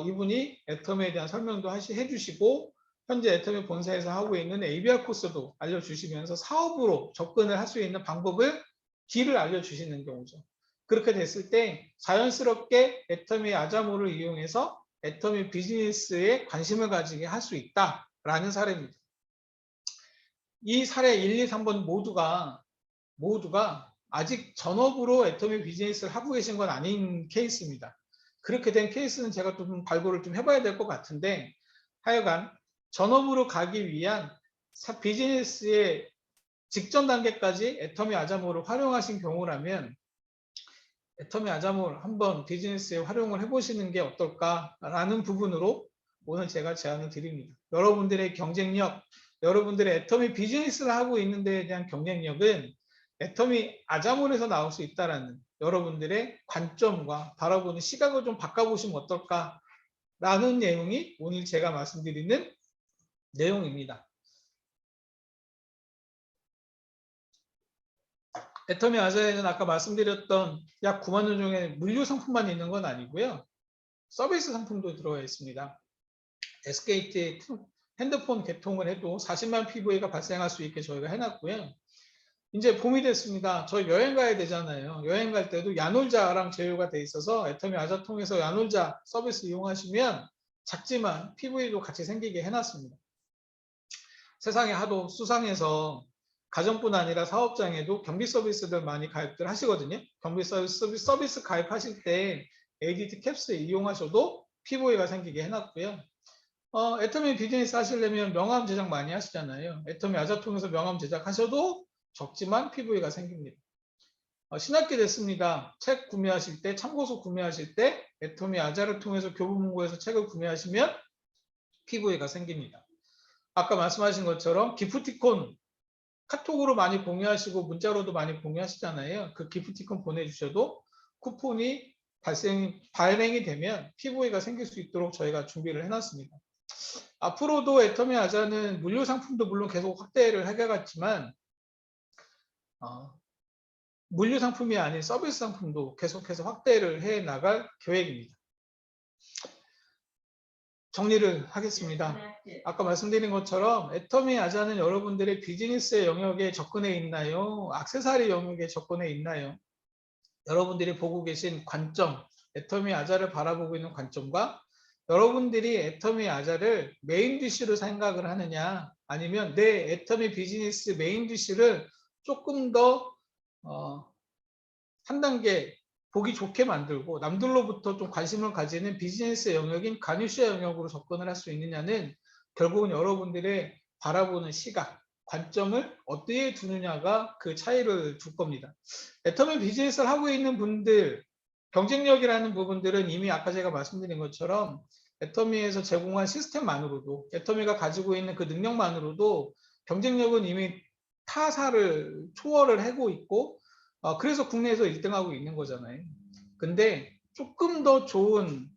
이분이 애터미에 대한 설명도 해주시고 현재 애터미 본사에서 하고 있는 ABR 코스도 알려주시면서 사업으로 접근을 할 수 있는 방법을 길을 알려주시는 경우죠. 그렇게 됐을 때 자연스럽게 애터미 아자모를 이용해서 애터미 비즈니스에 관심을 가지게 할 수 있다라는 사례입니다. 이 사례 1, 2, 3번 모두가 아직 전업으로 애터미 비즈니스를 하고 계신 건 아닌 케이스입니다. 그렇게 된 케이스는 제가 좀 발굴을 좀 해봐야 될 것 같은데 하여간 전업으로 가기 위한 비즈니스의 직전 단계까지 애터미 아자모를 활용하신 경우라면 애터미 아자몰 한번 비즈니스에 활용을 해보시는 게 어떨까라는 부분으로 오늘 제가 제안을 드립니다. 여러분들의 경쟁력, 여러분들의 애터미 비즈니스를 하고 있는 데에 대한 경쟁력은 애터미 아자몰에서 나올 수 있다는 여러분들의 관점과 바라보는 시각을 좀 바꿔보시면 어떨까라는 내용이 오늘 제가 말씀드리는 내용입니다. 애터미 아자에는 아까 말씀드렸던 약 9만 원 중에 물류 상품만 있는 건 아니고요. 서비스 상품도 들어가 있습니다. SKT 핸드폰 개통을 해도 40만 PV가 발생할 수 있게 저희가 해놨고요. 이제 봄이 됐습니다. 저희 여행 가야 되잖아요. 여행 갈 때도 야놀자랑 제휴가 돼 있어서 애터미 아자 통해서 야놀자 서비스 이용하시면 작지만 PV도 같이 생기게 해놨습니다. 세상에 하도 수상해서 가정뿐 아니라 사업장에도 경비 서비스들 많이 가입들 하시거든요. 경비 서비스 가입하실 때 ADT 캡스 이용하셔도 PV가 생기게 해놨고요. 애터미 비즈니스 하시려면 명함 제작 많이 하시잖아요. 애터미 아자 통해서 명함 제작하셔도 적지만 PV가 생깁니다. 신학기 됐습니다. 책 구매하실 때, 참고서 구매하실 때 애터미 아자를 통해서 교보문고에서 책을 구매하시면 PV가 생깁니다. 아까 말씀하신 것처럼 기프티콘 카톡으로 많이 공유하시고 문자로도 많이 공유하시잖아요. 그 기프티콘 보내주셔도 쿠폰이 발행이 되면 PV가 생길 수 있도록 저희가 준비를 해놨습니다. 앞으로도 애터미 아자는 물류 상품도 물론 계속 확대를 해가겠지만 물류 상품이 아닌 서비스 상품도 계속해서 확대를 해 나갈 계획입니다. 정리를 하겠습니다. 아까 말씀드린 것처럼 애터미 아자는 여러분들의 비즈니스의 영역에 접근해 있나요? 액세서리 영역에 접근해 있나요? 여러분들이 보고 계신 관점, 애터미 아자를 바라보고 있는 관점과 여러분들이 애터미 아자를 메인 디쉬로 생각을 하느냐 아니면 내 애터미 비즈니스 메인 디쉬를 조금 더 한 단계 보기 좋게 만들고 남들로부터 좀 관심을 가지는 비즈니스 영역인 가니쉬 영역으로 접근을 할 수 있느냐는 결국은 여러분들의 바라보는 시각, 관점을 어디에 두느냐가 그 차이를 줄 겁니다. 애터미 비즈니스를 하고 있는 분들, 경쟁력이라는 부분들은 이미 아까 제가 말씀드린 것처럼 애터미에서 제공한 시스템만으로도 애터미가 가지고 있는 그 능력만으로도 경쟁력은 이미 타사를 초월을 하고 있고 그래서 국내에서 1등하고 있는 거잖아요. 근데 조금 더 좋은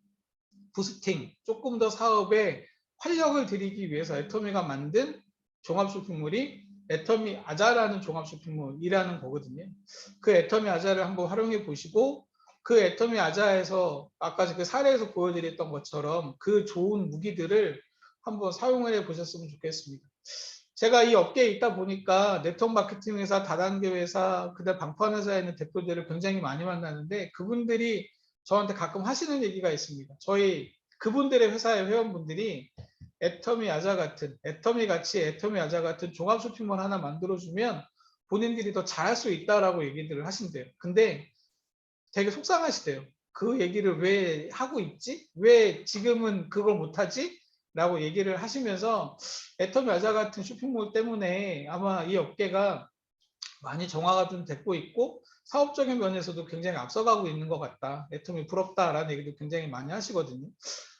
부스팅, 조금 더 사업에 활력을 들이기 위해서 애터미가 만든 종합쇼핑몰이 애터미 아자라는 종합쇼핑몰이라는 거거든요. 그 애터미 아자를 한번 활용해 보시고 그 애터미 아자에서 아까 그 사례에서 보여드렸던 것처럼 그 좋은 무기들을 한번 사용을 해 보셨으면 좋겠습니다. 제가 이 업계에 있다 보니까 네트워크 마케팅 회사, 다단계 회사, 그다음 방판 회사에 있는 대표들을 굉장히 많이 만나는데 그분들이 저한테 가끔 하시는 얘기가 있습니다. 저희 그분들의 회사의 회원분들이 애터미 아자 같은, 애터미 아자 같은 종합 쇼핑몰 하나 만들어주면 본인들이 더 잘할 수 있다라고 얘기들을 하신대요. 근데 되게 속상하시대요. 그 얘기를 왜 하고 있지? 왜 지금은 그걸 못하지? 라고 얘기를 하시면서 애터미 아자 같은 쇼핑몰 때문에 아마 이 업계가 많이 정화가 좀 됐고 있고 사업적인 면에서도 굉장히 앞서가고 있는 것 같다. 애터미 부럽다라는 얘기도 굉장히 많이 하시거든요.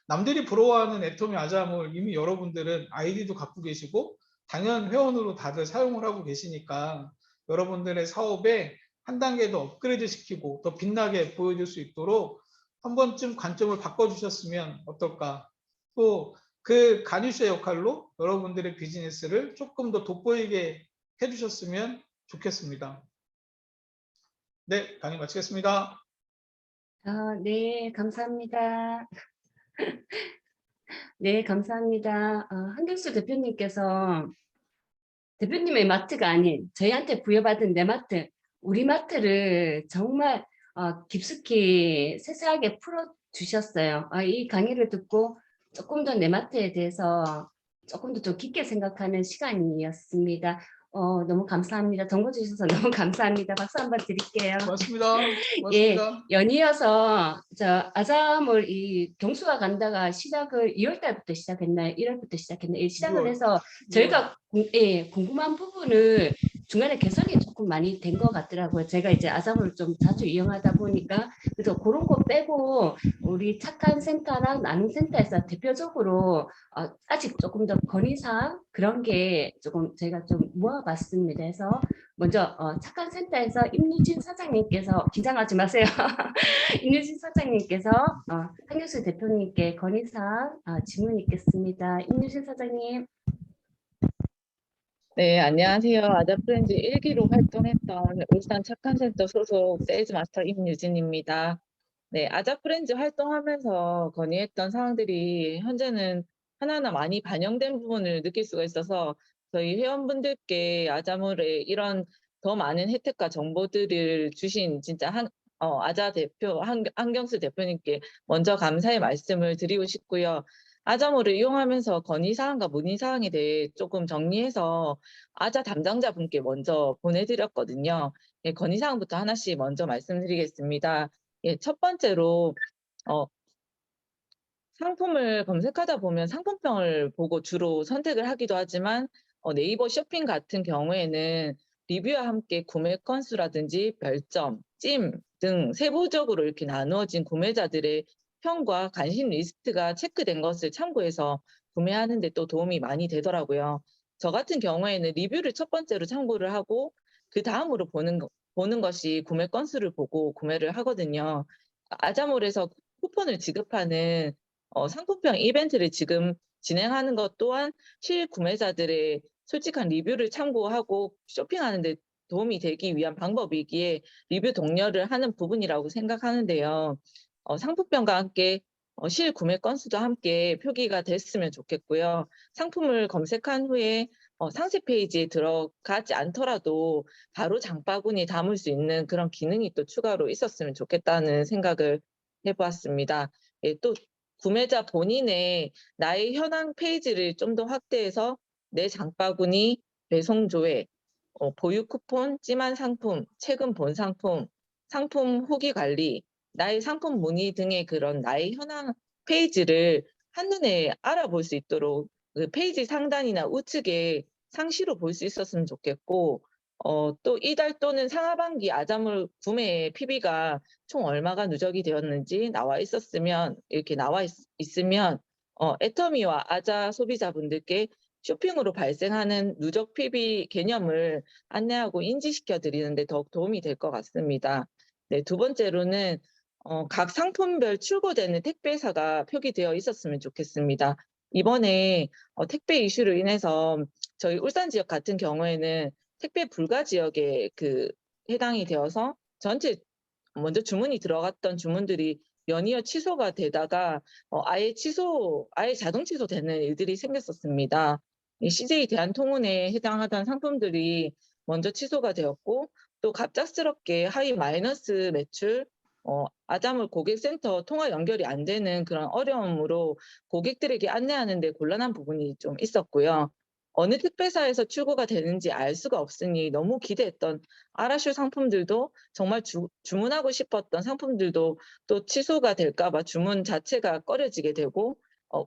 남들이 부러워하는 애터미 아자몰 이미 여러분들은 아이디도 갖고 계시고 당연 회원으로 다들 사용을 하고 계시니까 여러분들의 사업에 한 단계 더 업그레이드 시키고 더 빛나게 보여줄 수 있도록 한 번쯤 관점을 바꿔주셨으면 어떨까. 또 그 간이슈의 역할로 여러분들의 비즈니스를 조금 더 돋보이게 해주셨으면 좋겠습니다. 네, 강의 마치겠습니다. 네, 감사합니다. 네, 감사합니다. 한경수 대표님께서 대표님의 마트가 아닌 저희한테 부여받은 내 마트, 우리 마트를 정말 깊숙이 세세하게 풀어주셨어요. 이 강의를 듣고 조금 더 내 마트에 대해서 조금 더 좀 깊게 생각하는 시간이었습니다. 너무 감사합니다. 정보 주셔서 너무 감사합니다. 박수 한번 드릴게요. 고맙습니다. 예, 고맙습니다. 연이어서 저 아자몰 이 경수가 간다가 시작을 2월 달부터 시작했나요? 1월부터 시작했나요? 시작을 6월, 해서 6월. 저희가 궁금한 부분을 중간에 개선이 조금 많이 된 것 같더라고요. 제가 이제 아자몰을 좀 자주 이용하다 보니까 그래서 그런 거 빼고 우리 착한 센터랑 나눔 센터에서 대표적으로 아직 조금 더 건의사항 그런 게 조금 제가 좀 모아봤습니다. 그래서 먼저 착한 센터에서 임유진 사장님께서 긴장하지 마세요. 임유진 사장님께서 한경수 대표님께 건의사항 질문 있겠습니다. 임유진 사장님. 네, 안녕하세요. 아자프렌즈 1기로 활동했던 울산 착한센터 소속 세일즈마스터 임유진입니다. 네, 아자프렌즈 활동하면서 건의했던 사항들이 현재는 하나하나 많이 반영된 부분을 느낄 수가 있어서 저희 회원분들께 아자몰의 이런 더 많은 혜택과 정보들을 주신 진짜 아자 대표, 한경수 대표님께 먼저 감사의 말씀을 드리고 싶고요. 아자몰을 이용하면서 건의사항과 문의사항에 대해 조금 정리해서 아자 담당자분께 먼저 보내드렸거든요. 예, 건의사항부터 하나씩 먼저 말씀드리겠습니다. 예, 첫 번째로 상품을 검색하다 보면 상품평을 보고 주로 선택을 하기도 하지만 네이버 쇼핑 같은 경우에는 리뷰와 함께 구매 건수라든지 별점, 찜 등 세부적으로 이렇게 나누어진 구매자들의 평과 관심 리스트가 체크된 것을 참고해서 구매하는 데 또 도움이 많이 되더라고요. 저 같은 경우에는 리뷰를 첫 번째로 참고를 하고 그 다음으로 보는 것이 구매 건수를 보고 구매를 하거든요. 아자몰에서 쿠폰을 지급하는 상품평 이벤트를 지금 진행하는 것 또한 실구매자들의 솔직한 리뷰를 참고하고 쇼핑하는 데 도움이 되기 위한 방법이기에 리뷰 독려를 하는 부분이라고 생각하는데요. 상품평과 함께 실구매 건수도 함께 표기가 됐으면 좋겠고요. 상품을 검색한 후에 상세 페이지에 들어가지 않더라도 바로 장바구니 담을 수 있는 그런 기능이 또 추가로 있었으면 좋겠다는 생각을 해보았습니다. 예, 또 구매자 본인의 나의 현황 페이지를 좀 더 확대해서 내 장바구니, 배송 조회, 보유 쿠폰, 찜한 상품, 최근 본 상품, 상품 후기 관리, 나의 상품 문의 등의 그런 나의 현황 페이지를 한눈에 알아볼 수 있도록 그 페이지 상단이나 우측에 상시로 볼 수 있었으면 좋겠고 또 이달 또는 상하반기 아자몰 구매 PB가 총 얼마가 누적이 되었는지 나와 있었으면 이렇게 나와 있으면 애터미와 아자 소비자분들께 쇼핑으로 발생하는 누적 PB 개념을 안내하고 인지시켜 드리는데 더욱 도움이 될 것 같습니다. 네, 두 번째로는 각 상품별 출고되는 택배사가 표기되어 있었으면 좋겠습니다. 이번에 택배 이슈로 인해서 저희 울산 지역 같은 경우에는 택배 불가 지역에 해당이 되어서 전체 먼저 주문이 들어갔던 주문들이 연이어 취소가 되다가 아예 자동 취소되는 일들이 생겼었습니다. 이 CJ 대한통운에 해당하던 상품들이 먼저 취소가 되었고 또 갑작스럽게 하위 마이너스 매출, 아자몰 고객센터 통화 연결이 안 되는 그런 어려움으로 고객들에게 안내하는 데 곤란한 부분이 좀 있었고요. 어느 택배사에서 출고가 되는지 알 수가 없으니 너무 기대했던 아라슈 상품들도 정말 주문하고 싶었던 상품들도 또 취소가 될까 봐 주문 자체가 꺼려지게 되고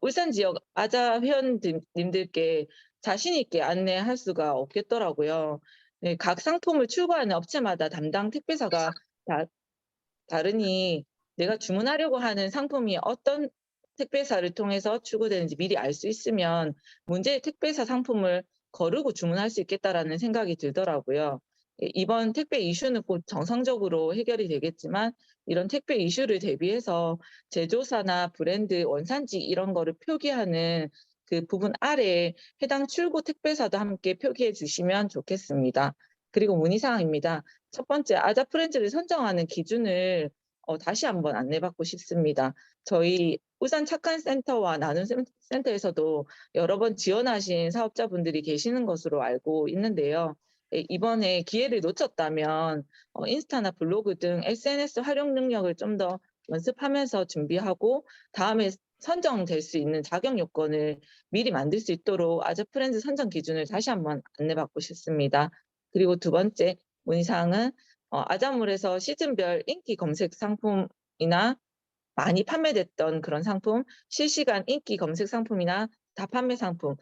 울산 지역 아자 회원님들께 자신 있게 안내할 수가 없겠더라고요. 네, 각 상품을 출고하는 업체마다 담당 택배사가 다르니 내가 주문하려고 하는 상품이 어떤 택배사를 통해서 출고되는지 미리 알 수 있으면 문제의 택배사 상품을 거르고 주문할 수 있겠다라는 생각이 들더라고요. 이번 택배 이슈는 곧 정상적으로 해결이 되겠지만 이런 택배 이슈를 대비해서 제조사나 브랜드, 원산지 이런 거를 표기하는 그 부분 아래에 해당 출고 택배사도 함께 표기해 주시면 좋겠습니다. 그리고 문의사항입니다. 첫 번째, 아자 프렌즈를 선정하는 기준을 다시 한번 안내받고 싶습니다. 저희 울산 착한 센터와 나눔 센터에서도 여러 번 지원하신 사업자분들이 계시는 것으로 알고 있는데요. 이번에 기회를 놓쳤다면 인스타나 블로그 등 SNS 활용 능력을 좀 더 연습하면서 준비하고 다음에 선정될 수 있는 자격 요건을 미리 만들 수 있도록 아자 프렌즈 선정 기준을 다시 한번 안내받고 싶습니다. 그리고 두 번째 문의사항은 아자몰에서 시즌별 인기 검색 상품이나 많이 판매됐던 그런 상품, 실시간 인기 검색 상품이나 다판매 상품,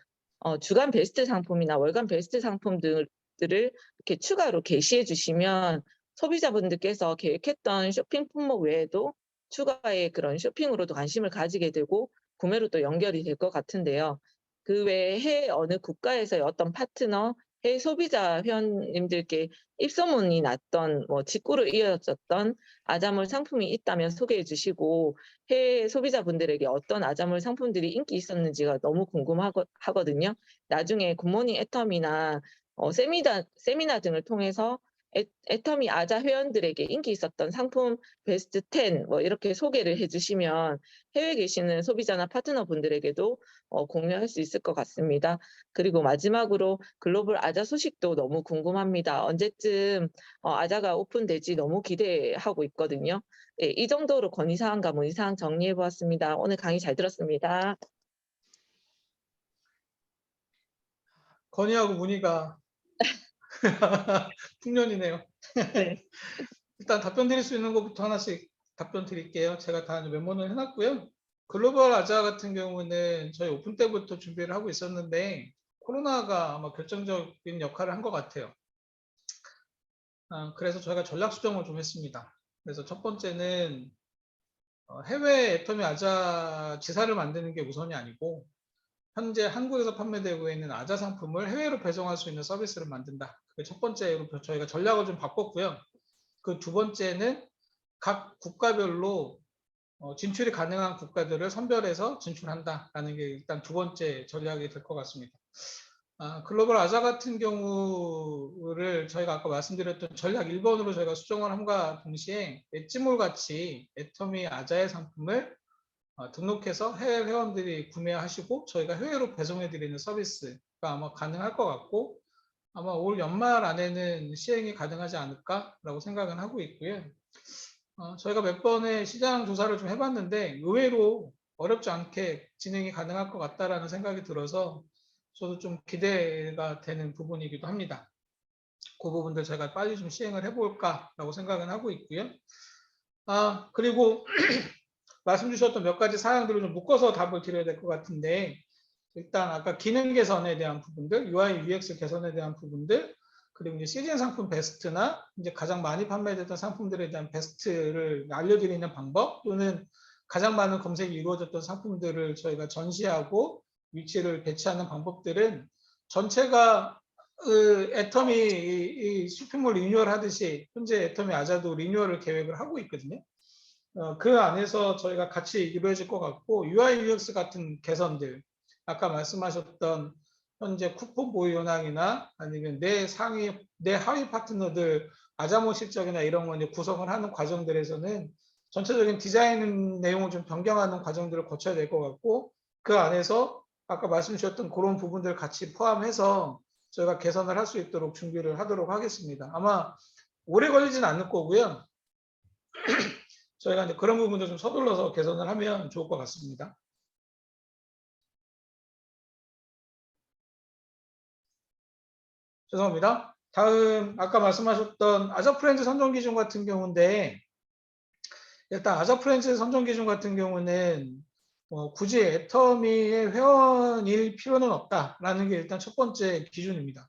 주간 베스트 상품이나 월간 베스트 상품들을 이렇게 추가로 게시해 주시면 소비자분들께서 계획했던 쇼핑 품목 외에도 추가의 그런 쇼핑으로도 관심을 가지게 되고 구매로 또 연결이 될 것 같은데요. 그 외에 해외 어느 국가에서의 어떤 파트너, 해외 소비자 회원님들께 입소문이 났던 직구로 이어졌던 아자몰 상품이 있다면 소개해 주시고 해외 소비자분들에게 어떤 아자몰 상품들이 인기 있었는지가 너무 궁금하거든요. 나중에 굿모닝 애텀이나 세미나 등을 통해서 애터미 아자 회원들에게 인기 있었던 상품 베스트 10 이렇게 소개를 해주시면 해외에 계시는 소비자나 파트너분들에게도 공유할 수 있을 것 같습니다. 그리고 마지막으로 글로벌 아자 소식도 너무 궁금합니다. 언제쯤 아자가 오픈될지 너무 기대하고 있거든요. 네, 이 정도로 건의사항과 문의사항 정리해 보았습니다. 오늘 강의 잘 들었습니다. 건의하고 문의가 풍년이네요. 네. 일단 답변 드릴 수 있는 것부터 하나씩 답변 드릴게요. 제가 다 메모는 해놨고요. 글로벌 아자 같은 경우는 저희 오픈 때부터 준비를 하고 있었는데 코로나가 아마 결정적인 역할을 한 것 같아요. 그래서 저희가 전략 수정을 좀 했습니다. 그래서 첫 번째는 해외 애터미 아자 지사를 만드는 게 우선이 아니고 현재 한국에서 판매되고 있는 아자 상품을 해외로 배송할 수 있는 서비스를 만든다. 그게 첫 번째로 저희가 전략을 좀 바꿨고요. 그 두 번째는 각 국가별로 진출이 가능한 국가들을 선별해서 진출한다라는 게 일단 두 번째 전략이 될 것 같습니다. 글로벌 아자 같은 경우를 저희가 아까 말씀드렸던 전략 1번으로 저희가 수정을 함과 동시에 엣지몰 같이 애터미 아자의 상품을 등록해서 해외 회원들이 구매하시고 저희가 해외로 배송해 드리는 서비스가 아마 가능할 것 같고 아마 올 연말 안에는 시행이 가능하지 않을까라고 생각은 하고 있고요. 저희가 몇 번의 시장 조사를 좀 해봤는데 의외로 어렵지 않게 진행이 가능할 것 같다라는 생각이 들어서 저도 좀 기대가 되는 부분이기도 합니다. 그 부분들 제가 빨리 좀 시행을 해볼까라고 생각은 하고 있고요. 그리고 말씀 주셨던 몇 가지 사항들을 좀 묶어서 답을 드려야 될 것 같은데 일단 아까 기능 개선에 대한 부분들, UI, UX 개선에 대한 부분들, 그리고 이제 시즌 상품 베스트나 이제 가장 많이 판매됐던 상품들에 대한 베스트를 알려드리는 방법 또는 가장 많은 검색이 이루어졌던 상품들을 저희가 전시하고 위치를 배치하는 방법들은 전체가 애터미 쇼핑몰 리뉴얼 하듯이 현재 애터미 아자도 리뉴얼을 계획을 하고 있거든요. 그 안에서 저희가 같이 이루어질 것 같고 UI, UX 같은 개선들 아까 말씀하셨던 현재 쿠폰 보유 현황이나 아니면 내 하위 파트너들 아자모 실적이나 이런 거 이제 구성을 하는 과정들에서는 전체적인 디자인 내용을 좀 변경하는 과정들을 거쳐야 될 것 같고 그 안에서 아까 말씀 주셨던 그런 부분들 같이 포함해서 저희가 개선을 할 수 있도록 준비를 하도록 하겠습니다. 아마 오래 걸리진 않을 거고요. 저희가 이제 그런 부분도 좀 서둘러서 개선을 하면 좋을 것 같습니다. 죄송합니다. 다음 아까 말씀하셨던 아자 프렌즈 선정 기준 같은 경우인데 일단 아자 프렌즈 선정 기준 같은 경우는 굳이 애터미의 회원일 필요는 없다라는 게 일단 첫 번째 기준입니다.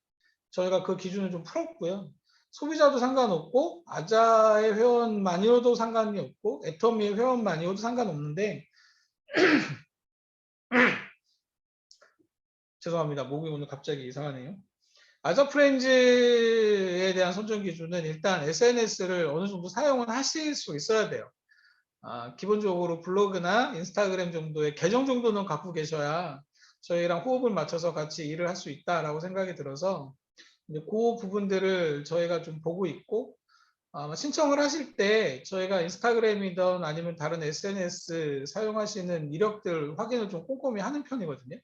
저희가 그 기준을 좀 풀었고요. 소비자도 상관없고 아자의 회원만이어도 상관이 없고 애터미의 회원만이어도 상관없는데 죄송합니다. 목이 오늘 갑자기 이상하네요. 아자 프렌즈에 대한 선정 기준은 일단 SNS를 어느 정도 사용은 하실 수 있어야 돼요. 기본적으로 블로그나 인스타그램 정도의 계정 정도는 갖고 계셔야 저희랑 호흡을 맞춰서 같이 일을 할 수 있다라고 생각이 들어서 이제 그 부분들을 저희가 좀 보고 있고 신청을 하실 때 저희가 인스타그램이든 아니면 다른 SNS 사용하시는 이력들 확인을 좀 꼼꼼히 하는 편이거든요.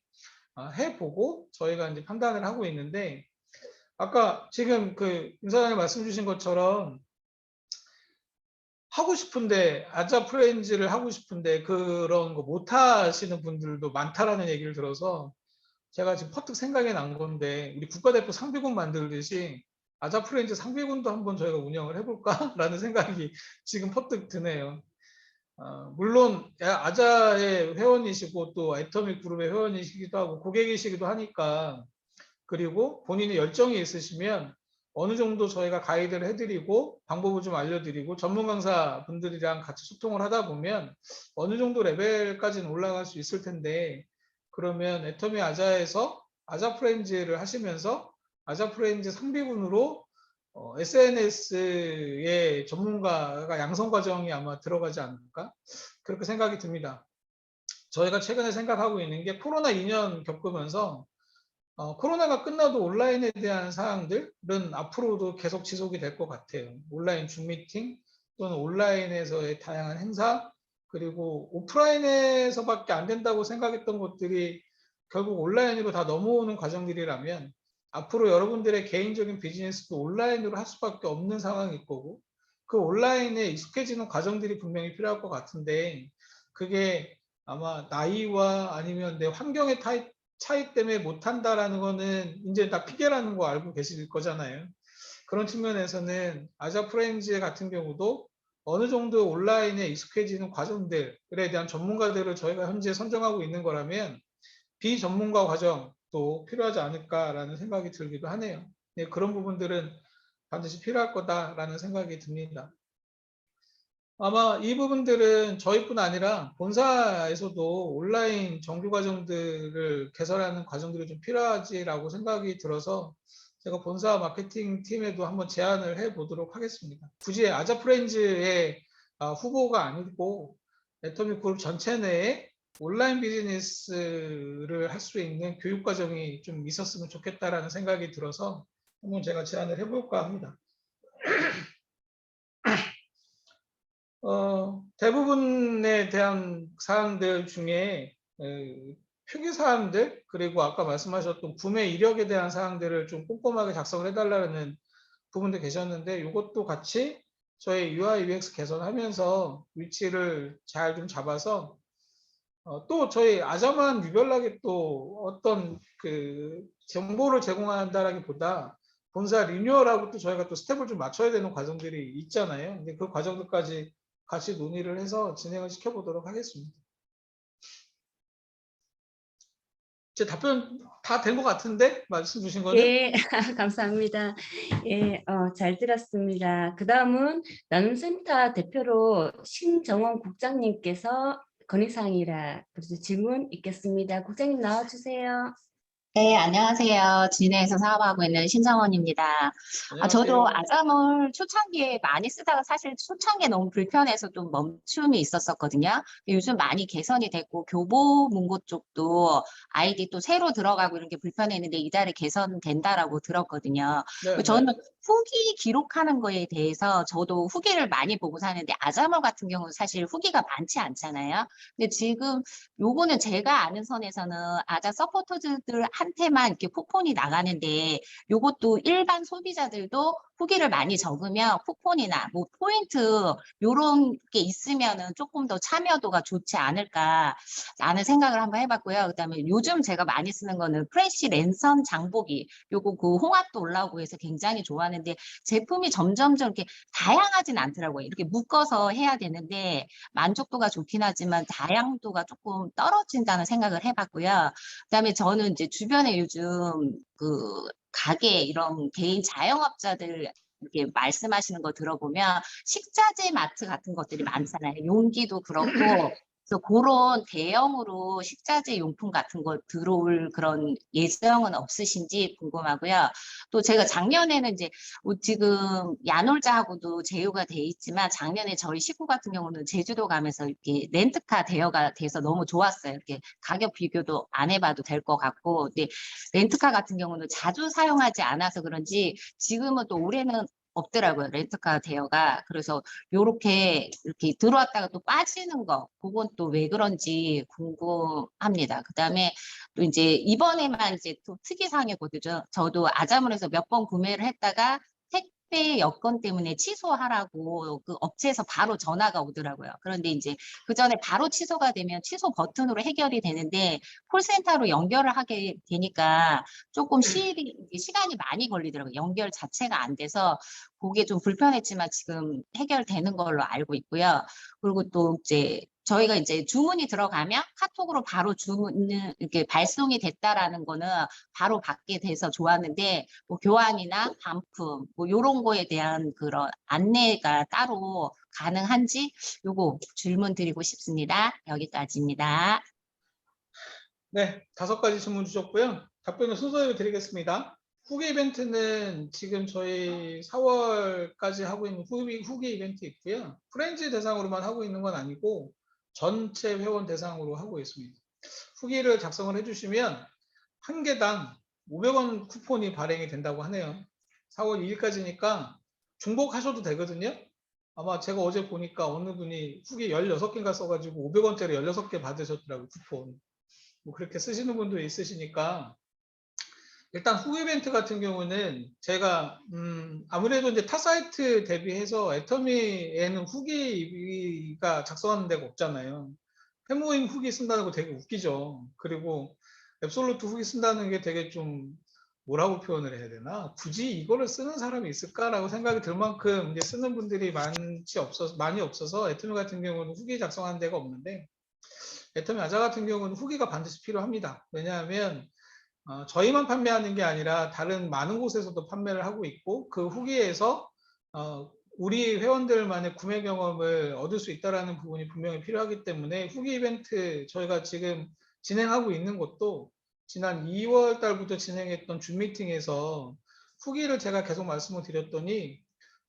해보고 저희가 이제 판단을 하고 있는데 아까 지금 그 임사장님 말씀 주신 것처럼 하고 싶은데 아자 프렌즈를 하고 싶은데 그런 거 못 하시는 분들도 많다라는 얘기를 들어서 제가 지금 퍼뜩 생각이 난 건데 우리 국가대표 상비군 만들듯이 아자 프렌즈 상비군도 한번 저희가 운영을 해볼까라는 생각이 지금 퍼뜩 드네요. 물론 아자의 회원이시고 또 애터미 그룹의 회원이시기도 하고 고객이시기도 하니까 그리고 본인의 열정이 있으시면 어느 정도 저희가 가이드를 해드리고 방법을 좀 알려드리고 전문 강사 분들이랑 같이 소통을 하다 보면 어느 정도 레벨까지는 올라갈 수 있을 텐데 그러면 애터미 아자에서 아자 프렌즈를 하시면서 아자 프렌즈 상비군으로 SNS의 전문가가 양성 과정이 아마 들어가지 않을까 그렇게 생각이 듭니다. 저희가 최근에 생각하고 있는 게 코로나 2년 겪으면서 코로나가 끝나도 온라인에 대한 사항들은 앞으로도 계속 지속이 될 것 같아요. 온라인 줌 미팅 또는 온라인에서의 다양한 행사 그리고 오프라인에서밖에 안 된다고 생각했던 것들이 결국 온라인으로 다 넘어오는 과정들이라면 앞으로 여러분들의 개인적인 비즈니스도 온라인으로 할 수밖에 없는 상황일 거고 그 온라인에 익숙해지는 과정들이 분명히 필요할 것 같은데 그게 아마 나이와 아니면 내 환경의 차이 때문에 못한다라는 거는 이제 다 피계라는 거 알고 계실 거잖아요. 그런 측면에서는 아자 프렌즈 같은 경우도 어느 정도 온라인에 익숙해지는 과정들에 대한 전문가들을 저희가 현재 선정하고 있는 거라면 비전문가 과정도 필요하지 않을까라는 생각이 들기도 하네요. 네, 그런 부분들은 반드시 필요할 거다라는 생각이 듭니다. 아마 이 부분들은 저희뿐 아니라 본사에서도 온라인 정규 과정들을 개설하는 과정들이 좀 필요하지라고 생각이 들어서 제가 본사 마케팅 팀에도 한번 제안을 해보도록 하겠습니다. 굳이 아자 프렌즈의 후보가 아니고 애터미 그룹 전체 내에 온라인 비즈니스를 할 수 있는 교육 과정이 좀 있었으면 좋겠다라는 생각이 들어서 한번 제가 제안을 해볼까 합니다. 대부분에 대한 사항들 중에 표기 사항들 그리고 아까 말씀하셨던 구매 이력에 대한 사항들을 좀 꼼꼼하게 작성을 해달라는 부분도 계셨는데 이것도 같이 저희 UI UX 개선하면서 위치를 잘 좀 잡아서 또 저희 아자만 유별나게 또 어떤 그 정보를 제공한다라기보다 본사 리뉴얼하고 또 저희가 또 스텝을 좀 맞춰야 되는 과정들이 있잖아요. 근데 그 과정들까지 같이 논의를 해서 진행을 시켜보도록 하겠습니다. 제 답변 다 된 것 같은데 말씀 주신 거는? 예, 감사합니다. 예, 잘 들었습니다. 그 다음은 나눔센터 대표로 신정원 국장님께서 건의사항이라 그래서 질문 있겠습니다. 국장님 나와주세요. 네, 안녕하세요. 진해에서 사업하고 있는 신정원입니다. 저도 아자몰 초창기에 많이 쓰다가 사실 초창기에 너무 불편해서 좀 멈춤이 있었었거든요. 요즘 많이 개선이 됐고 교보 문고 쪽도 아이디 또 새로 들어가고 이런 게 불편했는데 이달에 개선된다라고 들었거든요. 네, 저는 네. 후기 기록하는 거에 대해서 저도 후기를 많이 보고 사는데 아자몰 같은 경우는 사실 후기가 많지 않잖아요. 근데 지금 요거는 제가 아는 선에서는 아자 서포터즈들한테만 이렇게 쿠폰이 나가는데 요것도 일반 소비자들도 후기를 많이 적으면 쿠폰이나 뭐 포인트 요런 게 있으면은 조금 더 참여도가 좋지 않을까라는 생각을 한번 해봤고요. 그다음에 요즘 제가 많이 쓰는 거는 프레시 랜선 장보기. 요거 그 홍합도 올라오고 해서 굉장히 좋아하는데 제품이 점점점 이렇게 다양하진 않더라고요. 이렇게 묶어서 해야 되는데 만족도가 좋긴 하지만 다양도가 조금 떨어진다는 생각을 해봤고요. 그다음에 저는 이제 주변에 요즘 그 가게 이런 개인 자영업자들 이렇게 말씀하시는 거 들어보면 식자재 마트 같은 것들이 많잖아요. 용기도 그렇고. 그래서 그런 대형으로 식자재 용품 같은 거 들어올 그런 예정은 없으신지 궁금하고요. 또 제가 작년에는 이제 지금 야놀자하고도 제휴가 돼 있지만 작년에 저희 식구 같은 경우는 제주도 가면서 이렇게 렌트카 대여가 돼서 너무 좋았어요. 이렇게 가격 비교도 안 해봐도 될 것 같고. 근데 렌트카 같은 경우는 자주 사용하지 않아서 그런지 지금은 또 올해는 없더라고요. 렌트카 대여가. 그래서 요렇게 이렇게 들어왔다가 또 빠지는 거, 그건 또 왜 그런지 궁금합니다. 그다음에 또 이제 이번에만 이제 또 특이사항이 거든요. 저도 아자몰에서 몇 번 구매를 했다가 택배 여건 때문에 취소하라고 그 업체에서 바로 전화가 오더라고요. 그런데 이제 그 전에 바로 취소가 되면 취소 버튼으로 해결이 되는데 콜센터로 연결을 하게 되니까 조금 시간이 많이 걸리더라고요. 연결 자체가 안 돼서 그게 좀 불편했지만 지금 해결되는 걸로 알고 있고요. 그리고 또 이제 저희가 이제 주문이 들어가면 카톡으로 바로 주문을 이렇게 발송이 됐다라는 거는 바로 받게 돼서 좋았는데 뭐 교환이나 반품 뭐 이런 거에 대한 그런 안내가 따로 가능한지 요거 질문 드리고 싶습니다. 여기까지입니다. 네, 5가지 질문 주셨고요. 답변을 순서대로 드리겠습니다. 후기 이벤트는 지금 저희 4월까지 하고 있는 후기 이벤트 있고요. 프렌즈 대상으로만 하고 있는 건 아니고 전체 회원 대상으로 하고 있습니다. 후기를 작성을 해주시면 한 개당 500원 쿠폰이 발행이 된다고 하네요. 4월 2일까지니까 중복하셔도 되거든요. 아마 제가 어제 보니까 어느 분이 후기 16개인가 써가지고 500원짜리 16개 받으셨더라고요, 쿠폰. 뭐 그렇게 쓰시는 분도 있으시니까 일단 후기 이벤트 같은 경우는 제가 아무래도 이제 타 사이트 대비해서 애터미에는 후기가 작성하는 데가 없잖아요. 해모임 후기 쓴다는 거 되게 웃기죠. 그리고 앱솔루트 후기 쓴다는 게 되게 좀 뭐라고 표현을 해야 되나? 굳이 이거를 쓰는 사람이 있을까라고 생각이 들 만큼 이제 쓰는 분들이 많이 없어서 애터미 같은 경우는 후기 작성하는 데가 없는데 애터미 아자 같은 경우는 후기가 반드시 필요합니다. 왜냐하면 저희만 판매하는 게 아니라 다른 많은 곳에서도 판매를 하고 있고 그 후기에서 우리 회원들만의 구매 경험을 얻을 수 있다는 부분이 분명히 필요하기 때문에 후기 이벤트 저희가 지금 진행하고 있는 것도 지난 2월 달부터 진행했던 줌 미팅에서 후기를 제가 계속 말씀을 드렸더니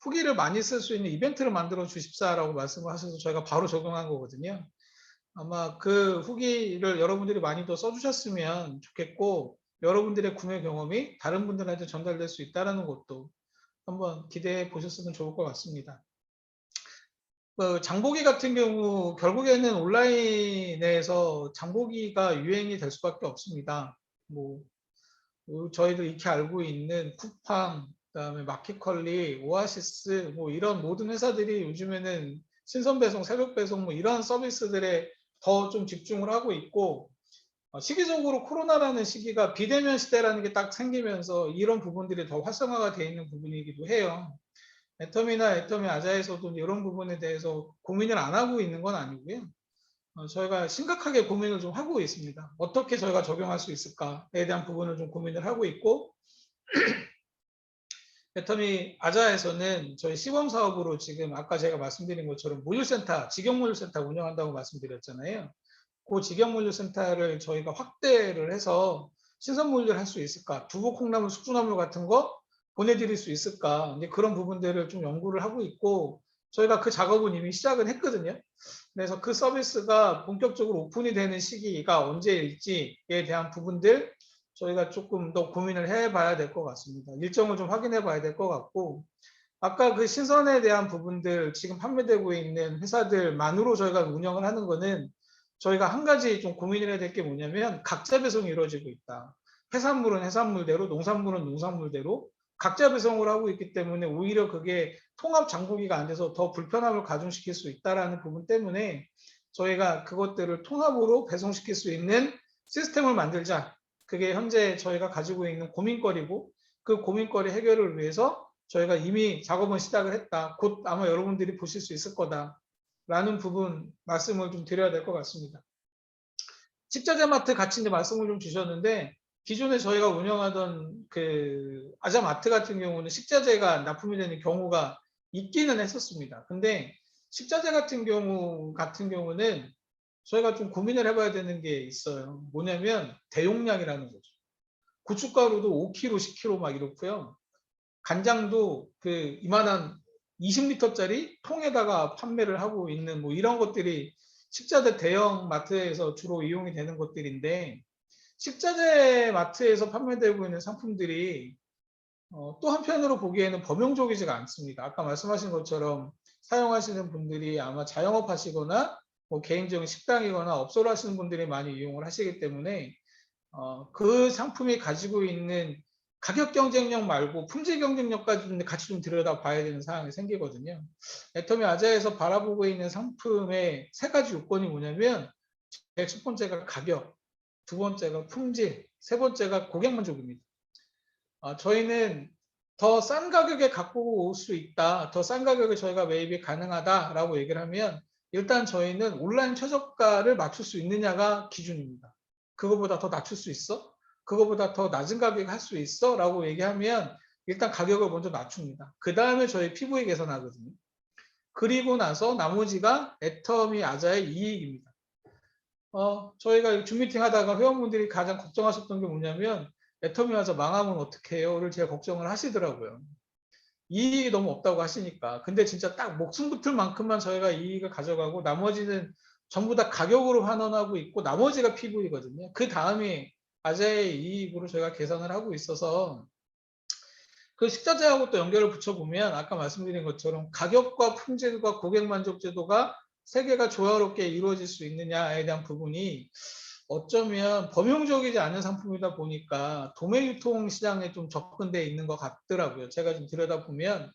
후기를 많이 쓸 수 있는 이벤트를 만들어 주십사라고 말씀을 하셔서 저희가 바로 적용한 거거든요. 아마 그 후기를 여러분들이 많이 더 써주셨으면 좋겠고 여러분들의 구매 경험이 다른 분들한테 전달될 수 있다는 것도 한번 기대해 보셨으면 좋을 것 같습니다. 장보기 같은 경우 결국에는 온라인에서 장보기가 유행이 될 수밖에 없습니다. 뭐 저희도 익히 알고 있는 쿠팡, 그다음에 마켓컬리, 오아시스 뭐 이런 모든 회사들이 요즘에는 신선 배송, 새벽 배송 뭐 이런 서비스들에 더 좀 집중을 하고 있고 시기적으로 코로나라는 시기가 비대면 시대라는 게 딱 생기면서 이런 부분들이 더 활성화가 되어 있는 부분이기도 해요. 애터미나 애터미 아자에서도 이런 부분에 대해서 고민을 안 하고 있는 건 아니고요. 저희가 심각하게 고민을 좀 하고 있습니다. 어떻게 저희가 적용할 수 있을까에 대한 부분을 좀 고민을 하고 있고 애터미 아자에서는 저희 시범 사업으로 지금 아까 제가 말씀드린 것처럼 물류센터, 직영물류센터 운영한다고 말씀드렸잖아요. 그 직영물류센터를 저희가 확대를 해서 신선물류를 할 수 있을까? 두부, 콩나물, 숙주나물 같은 거 보내드릴 수 있을까? 이제 그런 부분들을 좀 연구를 하고 있고 저희가 그 작업은 이미 시작은 했거든요. 그래서 그 서비스가 본격적으로 오픈이 되는 시기가 언제일지에 대한 부분들 저희가 조금 더 고민을 해봐야 될 것 같습니다. 일정을 좀 확인해 봐야 될 것 같고 아까 그 신선에 대한 부분들 지금 판매되고 있는 회사들만으로 저희가 운영을 하는 거는 저희가 한 가지 좀 고민을 해야 될 게 뭐냐면 각자 배송이 이루어지고 있다. 해산물은 해산물대로, 농산물은 농산물대로 각자 배송을 하고 있기 때문에 오히려 그게 통합 장보기가 안 돼서 더 불편함을 가중시킬 수 있다는 부분 때문에 저희가 그것들을 통합으로 배송시킬 수 있는 시스템을 만들자. 그게 현재 저희가 가지고 있는 고민거리고 그 고민거리 해결을 위해서 저희가 이미 작업은 시작을 했다. 곧 아마 여러분들이 보실 수 있을 거다라는 부분 말씀을 좀 드려야 될 것 같습니다. 식자재 마트 같이 이제 말씀을 좀 주셨는데 기존에 저희가 운영하던 그 아자마트 같은 경우는 식자재가 납품이 되는 경우가 있기는 했었습니다. 근데 식자재 같은 경우는 저희가 좀 고민을 해봐야 되는 게 있어요. 뭐냐면 대용량이라는 거죠. 고춧가루도 5kg, 10kg 막 이렇고요. 간장도 그 이만한 20리터짜리 통에다가 판매를 하고 있는 뭐 이런 것들이 식자재 대형 마트에서 주로 이용이 되는 것들인데 식자재 마트에서 판매되고 있는 상품들이 또 한편으로 보기에는 범용적이지가 않습니다. 아까 말씀하신 것처럼 사용하시는 분들이 아마 자영업 하시거나 뭐 개인적인 식당이거나 업소를 하시는 분들이 많이 이용을 하시기 때문에 그 상품이 가지고 있는 가격 경쟁력 말고 품질 경쟁력까지 같이 좀 들여다봐야 되는 상황이 생기거든요. 애터미 아자에서 바라보고 있는 상품의 세 가지 요건이 뭐냐면 첫 번째가 가격, 두 번째가 품질, 세 번째가 고객 만족입니다. 저희는 더 싼 가격에 갖고 올 수 있다, 더 싼 가격에 저희가 매입이 가능하다라고 얘기를 하면 일단 저희는 온라인 최저가를 맞출 수 있느냐가 기준입니다. 그거보다 더 낮출 수 있어? 그거보다 더 낮은 가격에 할 수 있어? 라고 얘기하면 일단 가격을 먼저 낮춥니다. 그 다음에 저희 PV 계산하거든요. 그리고 나서 나머지가 애터미 아자의 이익입니다. 저희가 줌 미팅 하다가 회원분들이 가장 걱정하셨던 게 뭐냐면 애터미 아자 망하면 어떻게 해요?를 제가 걱정을 하시더라고요. 이익이 너무 없다고 하시니까. 근데 진짜 딱 목숨 붙을 만큼만 저희가 이익을 가져가고 나머지는 전부 다 가격으로 환원하고 있고 나머지가 PV거든요. 그 다음에 아자의 이익으로 저희가 계산을 하고 있어서 그 식자재하고 또 연결을 붙여보면 아까 말씀드린 것처럼 가격과 품질과 고객 만족제도가 세 개가 조화롭게 이루어질 수 있느냐에 대한 부분이 어쩌면 범용적이지 않은 상품이다 보니까 도매 유통 시장에 좀 접근되어 있는 것 같더라고요. 제가 좀 들여다보면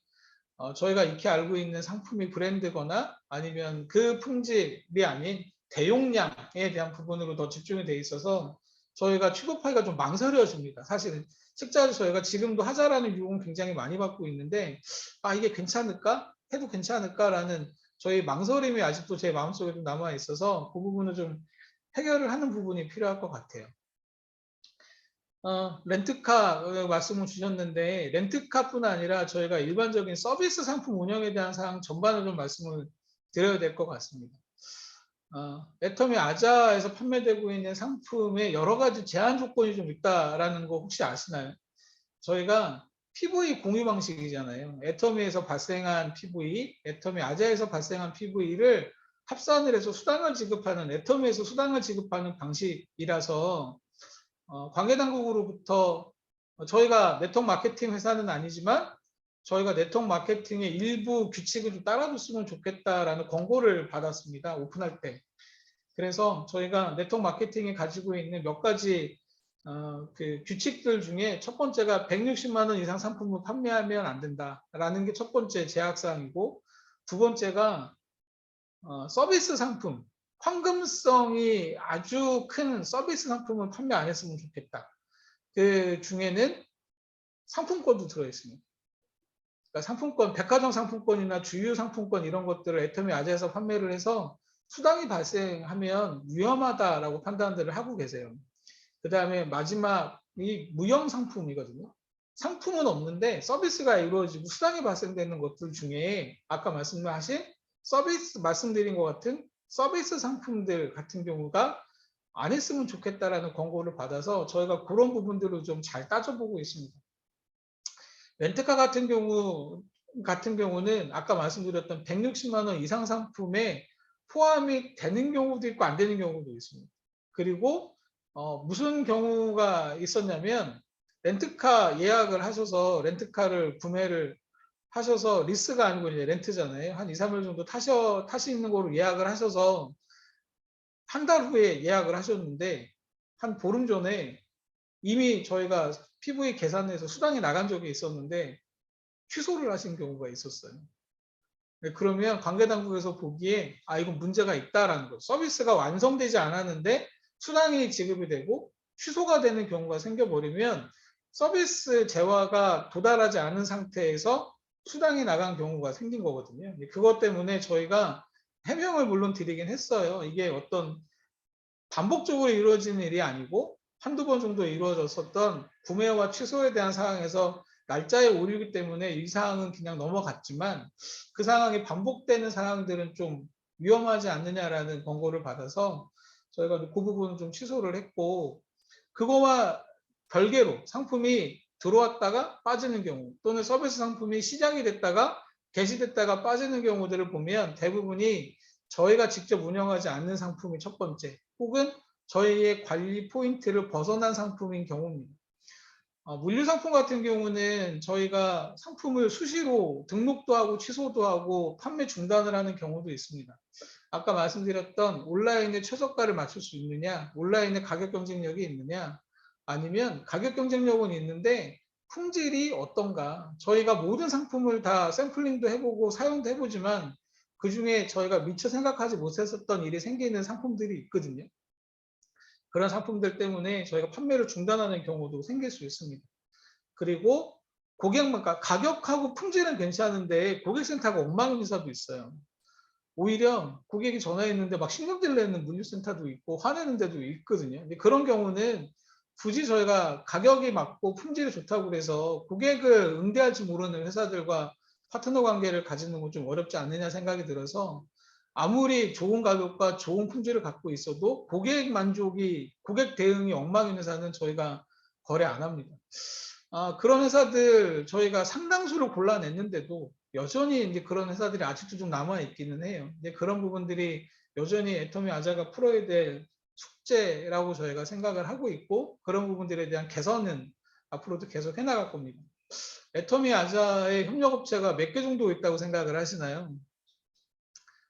저희가 익히 알고 있는 상품이 브랜드거나 아니면 그 품질이 아닌 대용량에 대한 부분으로 더 집중이 돼 있어서 저희가 취급하기가 좀 망설여집니다. 사실은 식자재 저희가 지금도 하자라는 유혹은 굉장히 많이 받고 있는데 이게 괜찮을까? 해도 괜찮을까라는 저희 망설임이 아직도 제 마음속에 좀 남아 있어서 그 부분을 좀 해결을 하는 부분이 필요할 것 같아요. 렌트카 말씀을 주셨는데 렌트카뿐 아니라 저희가 일반적인 서비스 상품 운영에 대한 사항 전반을 좀 말씀을 드려야 될 것 같습니다. 애터미 아자에서 판매되고 있는 상품에 여러 가지 제한 조건이 좀 있다라는 거 혹시 아시나요? 저희가 PV 공유 방식이잖아요. 애터미에서 발생한 PV, 애터미 아자에서 발생한 PV를 합산을 해서 수당을 지급하는 애터미에서 수당을 지급하는 방식이라서 관계당국으로부터 저희가 네트워크 마케팅 회사는 아니지만 저희가 네트워크 마케팅의 일부 규칙을 좀 따라줬으면 좋겠다라는 권고를 받았습니다. 오픈할 때. 그래서 저희가 네트워크 마케팅이 가지고 있는 몇 가지 그 규칙들 중에 첫 번째가 160만 원 이상 상품을 판매하면 안 된다라는 게 첫 번째 제약사항이고 두 번째가 서비스 상품, 황금성이 아주 큰 서비스 상품을 판매 안 했으면 좋겠다. 그 중에는 상품권도 들어있습니다. 그러니까 상품권, 백화점 상품권이나 주유 상품권 이런 것들을 애터미 아자에서 판매를 해서 수당이 발생하면 위험하다라고 판단들을 하고 계세요. 그 다음에 마지막이 무형 상품이거든요. 상품은 없는데 서비스가 이루어지고 수당이 발생되는 것들 중에 아까 말씀하신 서비스 말씀드린 것 같은 서비스 상품들 같은 경우가 안 했으면 좋겠다라는 권고를 받아서 저희가 그런 부분들을 좀 잘 따져보고 있습니다. 렌트카 같은 경우는 아까 말씀드렸던 160만 원 이상 상품에 포함이 되는 경우도 있고 안 되는 경우도 있습니다. 그리고 무슨 경우가 있었냐면 렌트카 예약을 하셔서 렌트카를 구매를 하셔서 리스가 아니고 이제 렌트잖아요. 한 2, 3일 정도 타시는 거로 예약을 하셔서 한 달 후에 예약을 하셨는데 한 보름 전에 이미 저희가 PV 계산에서 수당이 나간 적이 있었는데 취소를 하신 경우가 있었어요. 네, 그러면 관계당국에서 보기에 이건 문제가 있다라는 거예요. 서비스가 완성되지 않았는데 수당이 지급이 되고 취소가 되는 경우가 생겨버리면 서비스 재화가 도달하지 않은 상태에서 수당이 나간 경우가 생긴 거거든요. 그것 때문에 저희가 해명을 물론 드리긴 했어요. 이게 어떤 반복적으로 이루어지는 일이 아니고 한두 번 정도 이루어졌었던 구매와 취소에 대한 상황에서 날짜에 오류기 때문에 이 상황은 그냥 넘어갔지만 그 상황이 반복되는 상황들은 좀 위험하지 않느냐라는 권고를 받아서 저희가 그 부분은 좀 취소를 했고, 그거와 별개로 상품이 들어왔다가 빠지는 경우 또는 서비스 상품이 시작이 됐다가 개시됐다가 빠지는 경우들을 보면 대부분이 저희가 직접 운영하지 않는 상품이 첫 번째, 혹은 저희의 관리 포인트를 벗어난 상품인 경우입니다. 물류상품 같은 경우는 저희가 상품을 수시로 등록도 하고 취소도 하고 판매 중단을 하는 경우도 있습니다. 아까 말씀드렸던 온라인에 최저가를 맞출 수 있느냐, 온라인에 가격 경쟁력이 있느냐, 아니면 가격 경쟁력은 있는데 품질이 어떤가. 저희가 모든 상품을 다 샘플링도 해보고 사용도 해보지만 그 중에 저희가 미처 생각하지 못했었던 일이 생기는 상품들이 있거든요. 그런 상품들 때문에 저희가 판매를 중단하는 경우도 생길 수 있습니다. 그리고 고객만과 가격하고 품질은 괜찮은데 고객센터가 엉망인 회사도 있어요. 오히려 고객이 전화했는데 막 신경질 내는 물류센터도 있고 화내는 데도 있거든요. 근데 그런 경우는 굳이 저희가 가격이 맞고 품질이 좋다고 해서 고객을 응대할지 모르는 회사들과 파트너 관계를 가지는 건 좀 어렵지 않느냐 생각이 들어서, 아무리 좋은 가격과 좋은 품질을 갖고 있어도 고객 만족이, 고객 대응이 엉망인 회사는 저희가 거래 안 합니다. 그런 회사들 저희가 상당수를 골라냈는데도 여전히 이제 그런 회사들이 아직도 좀 남아 있기는 해요. 이제 그런 부분들이 여전히 애터미 아자가 풀어야 될 숙제라고 저희가 생각을 하고 있고, 그런 부분들에 대한 개선은 앞으로도 계속 해나갈 겁니다. 애터미 아자의 협력업체가 몇 개 정도 있다고 생각을 하시나요?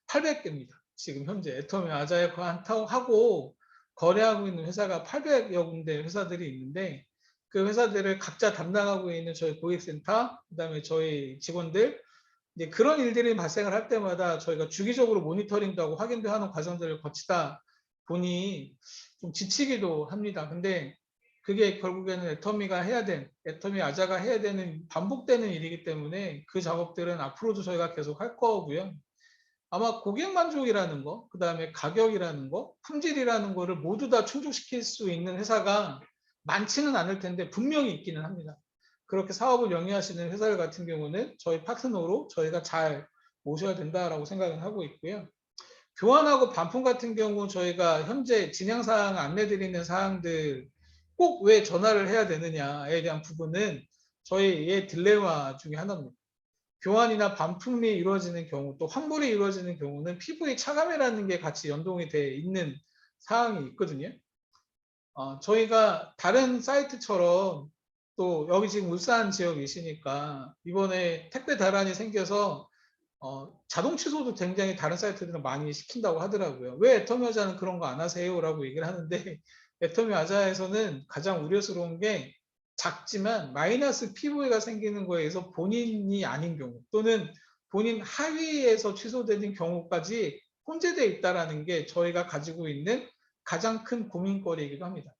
800개입니다. 지금 현재 애터미 아자에 하고 거래하고 있는 회사가 800여 군데 회사들이 있는데, 그 회사들을 각자 담당하고 있는 저희 고객센터, 그다음에 저희 직원들, 이제 그런 일들이 발생을 할 때마다 저희가 주기적으로 모니터링도 하고 확인도 하는 과정들을 거치다 보니 좀 지치기도 합니다. 근데 그게 결국에는 애터미 아자가 해야 되는 반복되는 일이기 때문에 그 작업들은 앞으로도 저희가 계속 할 거고요. 아마 고객 만족이라는 거, 그 다음에 가격이라는 거, 품질이라는 거를 모두 다 충족시킬 수 있는 회사가 많지는 않을 텐데 분명히 있기는 합니다. 그렇게 사업을 영위하시는 회사들 같은 경우는 저희 파트너로 저희가 잘 모셔야 된다라고 생각을 하고 있고요. 교환하고 반품 같은 경우 저희가 현재 진행사항 안내드리는 사항들 꼭 왜 전화를 해야 되느냐에 대한 부분은 저희의 딜레마 중에 하나입니다. 교환이나 반품이 이루어지는 경우, 또 환불이 이루어지는 경우는 PV 차감이라는 게 같이 연동이 되어 있는 사항이 있거든요. 저희가 다른 사이트처럼, 또 여기 지금 울산 지역이시니까 이번에 택배 대란이 생겨서 자동 취소도 굉장히 다른 사이트들은 많이 시킨다고 하더라고요. 왜 애터미 아자는 그런 거 안 하세요? 라고 얘기를 하는데, 애터미 아자에서는 가장 우려스러운 게 작지만 마이너스 PV가 생기는 거에 의해서 본인이 아닌 경우, 또는 본인 하위에서 취소되는 경우까지 혼재되어 있다는 게 저희가 가지고 있는 가장 큰 고민거리이기도 합니다.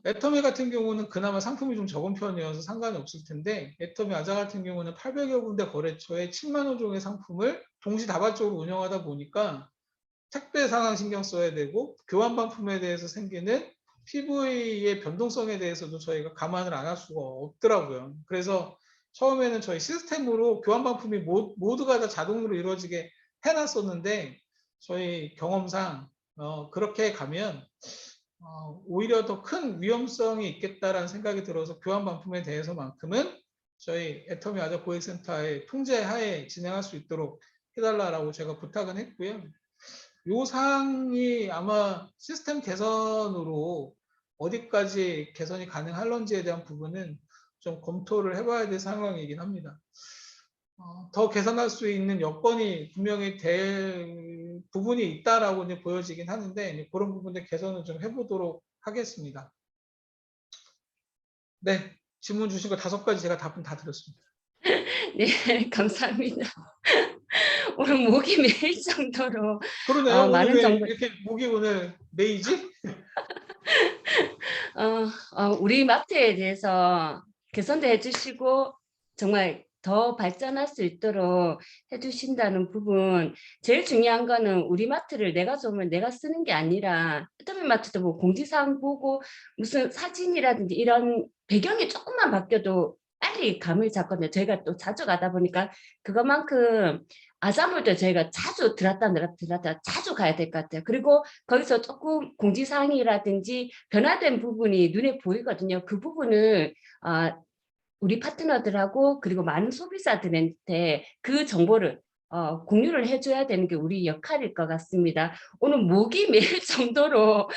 애터미 같은 경우는 그나마 상품이 좀 적은 편이어서 상관이 없을 텐데, 애터미 아자 같은 경우는 800여 군데 거래처에 7만 호 종의 상품을 동시다발적으로 운영하다 보니까 택배 상황 신경 써야 되고, 교환 반품에 대해서 생기는 PV의 변동성에 대해서도 저희가 감안을 안 할 수가 없더라고요. 그래서 처음에는 저희 시스템으로 교환 반품이 모두가 다 자동으로 이루어지게 해놨었는데, 저희 경험상 그렇게 가면 오히려 더 큰 위험성이 있겠다라는 생각이 들어서 교환 반품에 대해서만큼은 저희 애터미 아자 고객센터의 통제 하에 진행할 수 있도록 해달라고 제가 부탁은 했고요. 이 사항이 아마 시스템 개선으로 어디까지 개선이 가능할런지에 대한 부분은 좀 검토를 해봐야 될 상황이긴 합니다. 더 개선할 수 있는 여건이 분명히 될 부분이 있다라고 보여지긴 하는데, 그런 부분들 개선을 좀 해보도록 하겠습니다. 네, 질문 주신 거 5가지 제가 답은 다 드렸습니다. 네, 감사합니다. 오늘 목이 메일 정도로 그러네요. 오늘 많은 왜 정보, 이렇게 목이 오늘 메이지? 우리 마트에 대해서 개선도 해주시고 정말 더 발전할 수 있도록 해주신다는 부분, 제일 중요한 거는 우리 마트를 내가 좋으면 내가 쓰는 게 아니라 애터미 마트도 뭐 공지사항 보고 무슨 사진이라든지 이런 배경이 조금만 바뀌어도 빨리 감을 잡거든요. 저희가 또 자주 가다 보니까 그것만큼 아사몰도 저희가 자주 들었다 자주 가야 될 것 같아요. 그리고 거기서 조금 공지사항이라든지 변화된 부분이 눈에 보이거든요. 그 부분을 우리 파트너들하고 그리고 많은 소비자들한테 그 정보를 공유를 해줘야 되는 게 우리 역할일 것 같습니다. 오늘 목이 메일 정도로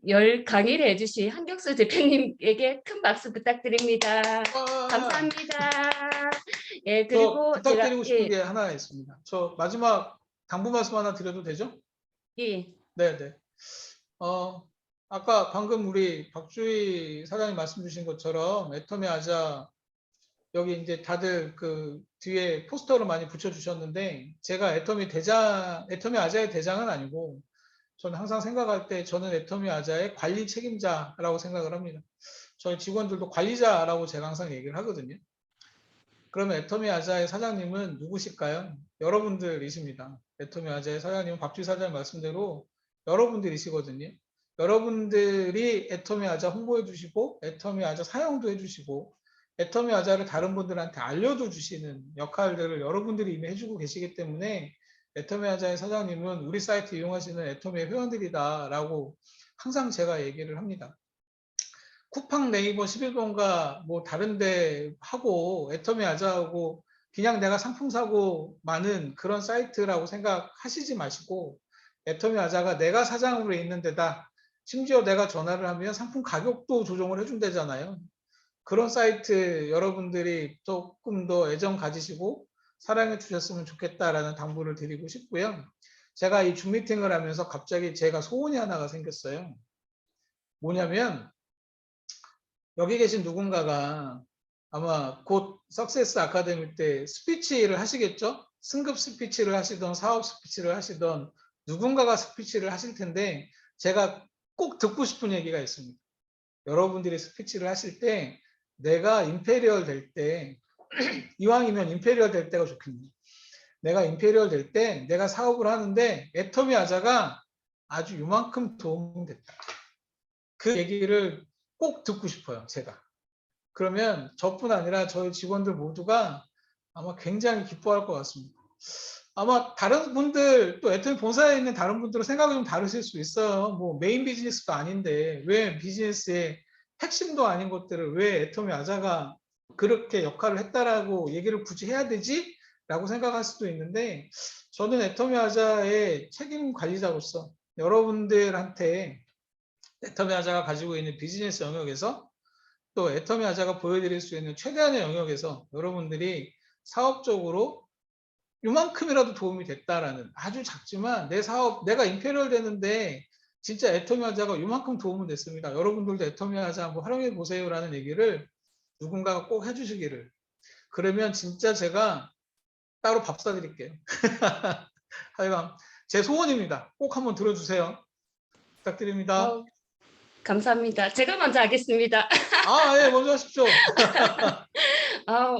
열 강의를 해주신 한경수 대표님에게 큰 박수 부탁드립니다. 감사합니다. 예, 저 그리고 부탁드리고 싶은 예, 게 하나 있습니다. 저 마지막 당부 말씀 하나 드려도 되죠? 예. 네, 네. 아까 방금 우리 박주희 사장님 말씀 주신 것처럼 애터미 아자 여기 이제 다들 그 뒤에 포스터를 많이 붙여주셨는데 제가 애터미 아자의 대장은 아니고 저는 항상 생각할 때 저는 애터미 아자의 관리 책임자라고 생각을 합니다. 저희 직원들도 관리자라고 제가 항상 얘기를 하거든요. 그러면 애터미 아자의 사장님은 누구실까요? 여러분들이십니다. 애터미 아자의 사장님은 박주희 사장님 말씀대로 여러분들이시거든요. 여러분들이 애터미 아자 홍보해 주시고 애터미 아자 사용도 해 주시고 애터미 아자를 다른 분들한테 알려도 주시는 역할들을 여러분들이 이미 해주고 계시기 때문에 애터미 아자의 사장님은 우리 사이트 이용하시는 애터미의 회원들이다라고 항상 제가 얘기를 합니다. 쿠팡 네이버 11번가 뭐 다른데 하고 애터미 아자하고 그냥 내가 상품 사고 많은 그런 사이트라고 생각하시지 마시고 애터미 아자가 내가 사장으로 있는 데다 심지어 내가 전화를 하면 상품 가격도 조정을 해준다잖아요. 그런 사이트 여러분들이 조금 더 애정 가지시고 사랑해 주셨으면 좋겠다라는 당부를 드리고 싶고요. 제가 이 줌 미팅을 하면서 갑자기 제가 소원이 하나가 생겼어요. 뭐냐면 여기 계신 누군가가 아마 곧 석세스 아카데미 때 스피치를 하시겠죠? 승급 스피치를 하시던 사업 스피치를 하시던 누군가가 스피치를 하실 텐데 제가 꼭 듣고 싶은 얘기가 있습니다. 여러분들이 스피치를 하실 때 내가 임페리얼 될 때 이왕이면 임페리얼 될 때가 좋겠네요. 내가 임페리얼 될 때 내가 사업을 하는데 애터미 아자가 아주 이만큼 도움이 됐다. 그 얘기를 꼭 듣고 싶어요. 제가. 그러면 저뿐 아니라 저희 직원들 모두가 아마 굉장히 기뻐할 것 같습니다. 아마 다른 분들 또 애터미 본사에 있는 다른 분들은 생각이 좀 다르실 수 있어요. 뭐 메인 비즈니스도 아닌데 왜 비즈니스의 핵심도 아닌 것들을 왜 애터미 아자가 그렇게 역할을 했다라고 얘기를 굳이 해야 되지? 라고 생각할 수도 있는데 저는 애터미 아자의 책임 관리자로서 여러분들한테 애터미 아자가 가지고 있는 비즈니스 영역에서 또 애터미 아자가 보여드릴 수 있는 최대한의 영역에서 여러분들이 사업적으로 요만큼이라도 도움이 됐다라는 아주 작지만 내 사업 내가 임페리얼 되는데 진짜 애터미 아자가 요만큼 도움은 됐습니다. 여러분들도 애터미 아자 한번 활용해 보세요라는 얘기를 누군가가 꼭 해주시기를. 그러면 진짜 제가 따로 밥 사드릴게요. 하여간 제 소원입니다. 꼭 한번 들어주세요. 부탁드립니다. 감사합니다. 제가 먼저 하겠습니다. 예, 먼저 하십시오.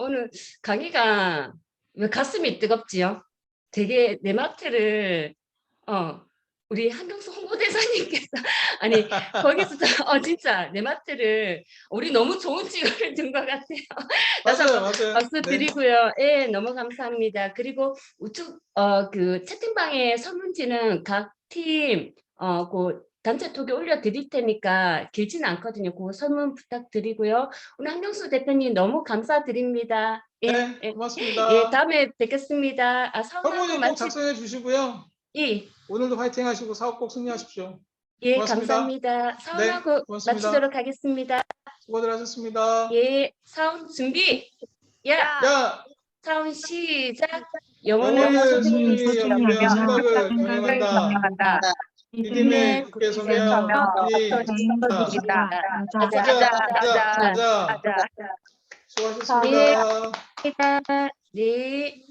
오늘 강의가 왜 가슴이 뜨겁지요? 되게 내 마트를 우리 한경수 홍보대사님께서 아니 거기서 진짜 내 마트를 우리 너무 좋은 직원을 둔 것 같아요. 다시 맞아요, 한번 맞아요. 박수 네. 드리고요. 예, 너무 감사합니다. 그리고 우측 그 채팅방에 설문지는 각 팀 그 단체 톡에 올려드릴 테니까 길지는 않거든요. 그 설문 부탁드리고요. 오늘 한경수 대표님 너무 감사드립니다. 예, 네, 예, 고맙습니다. 예, 다음에 뵙겠습니다. 사업하고 설문이 꼭 작성해 주시고요. 예, 오늘도 화이팅 하시고 사업 꼭 승리하십시오. 예, 고맙습니다. 감사합니다. 네, 사원하고 고맙습니다. 마치도록 하겠습니다. 수고들 하셨습니다. 예, 사원 준비. 야, 야, 사원 시작. 영혼을 영혼을 승리하며 생각을 생각을 명령한다. 믿음의 굳게 서며 가자. 수고하셨습니다. 네.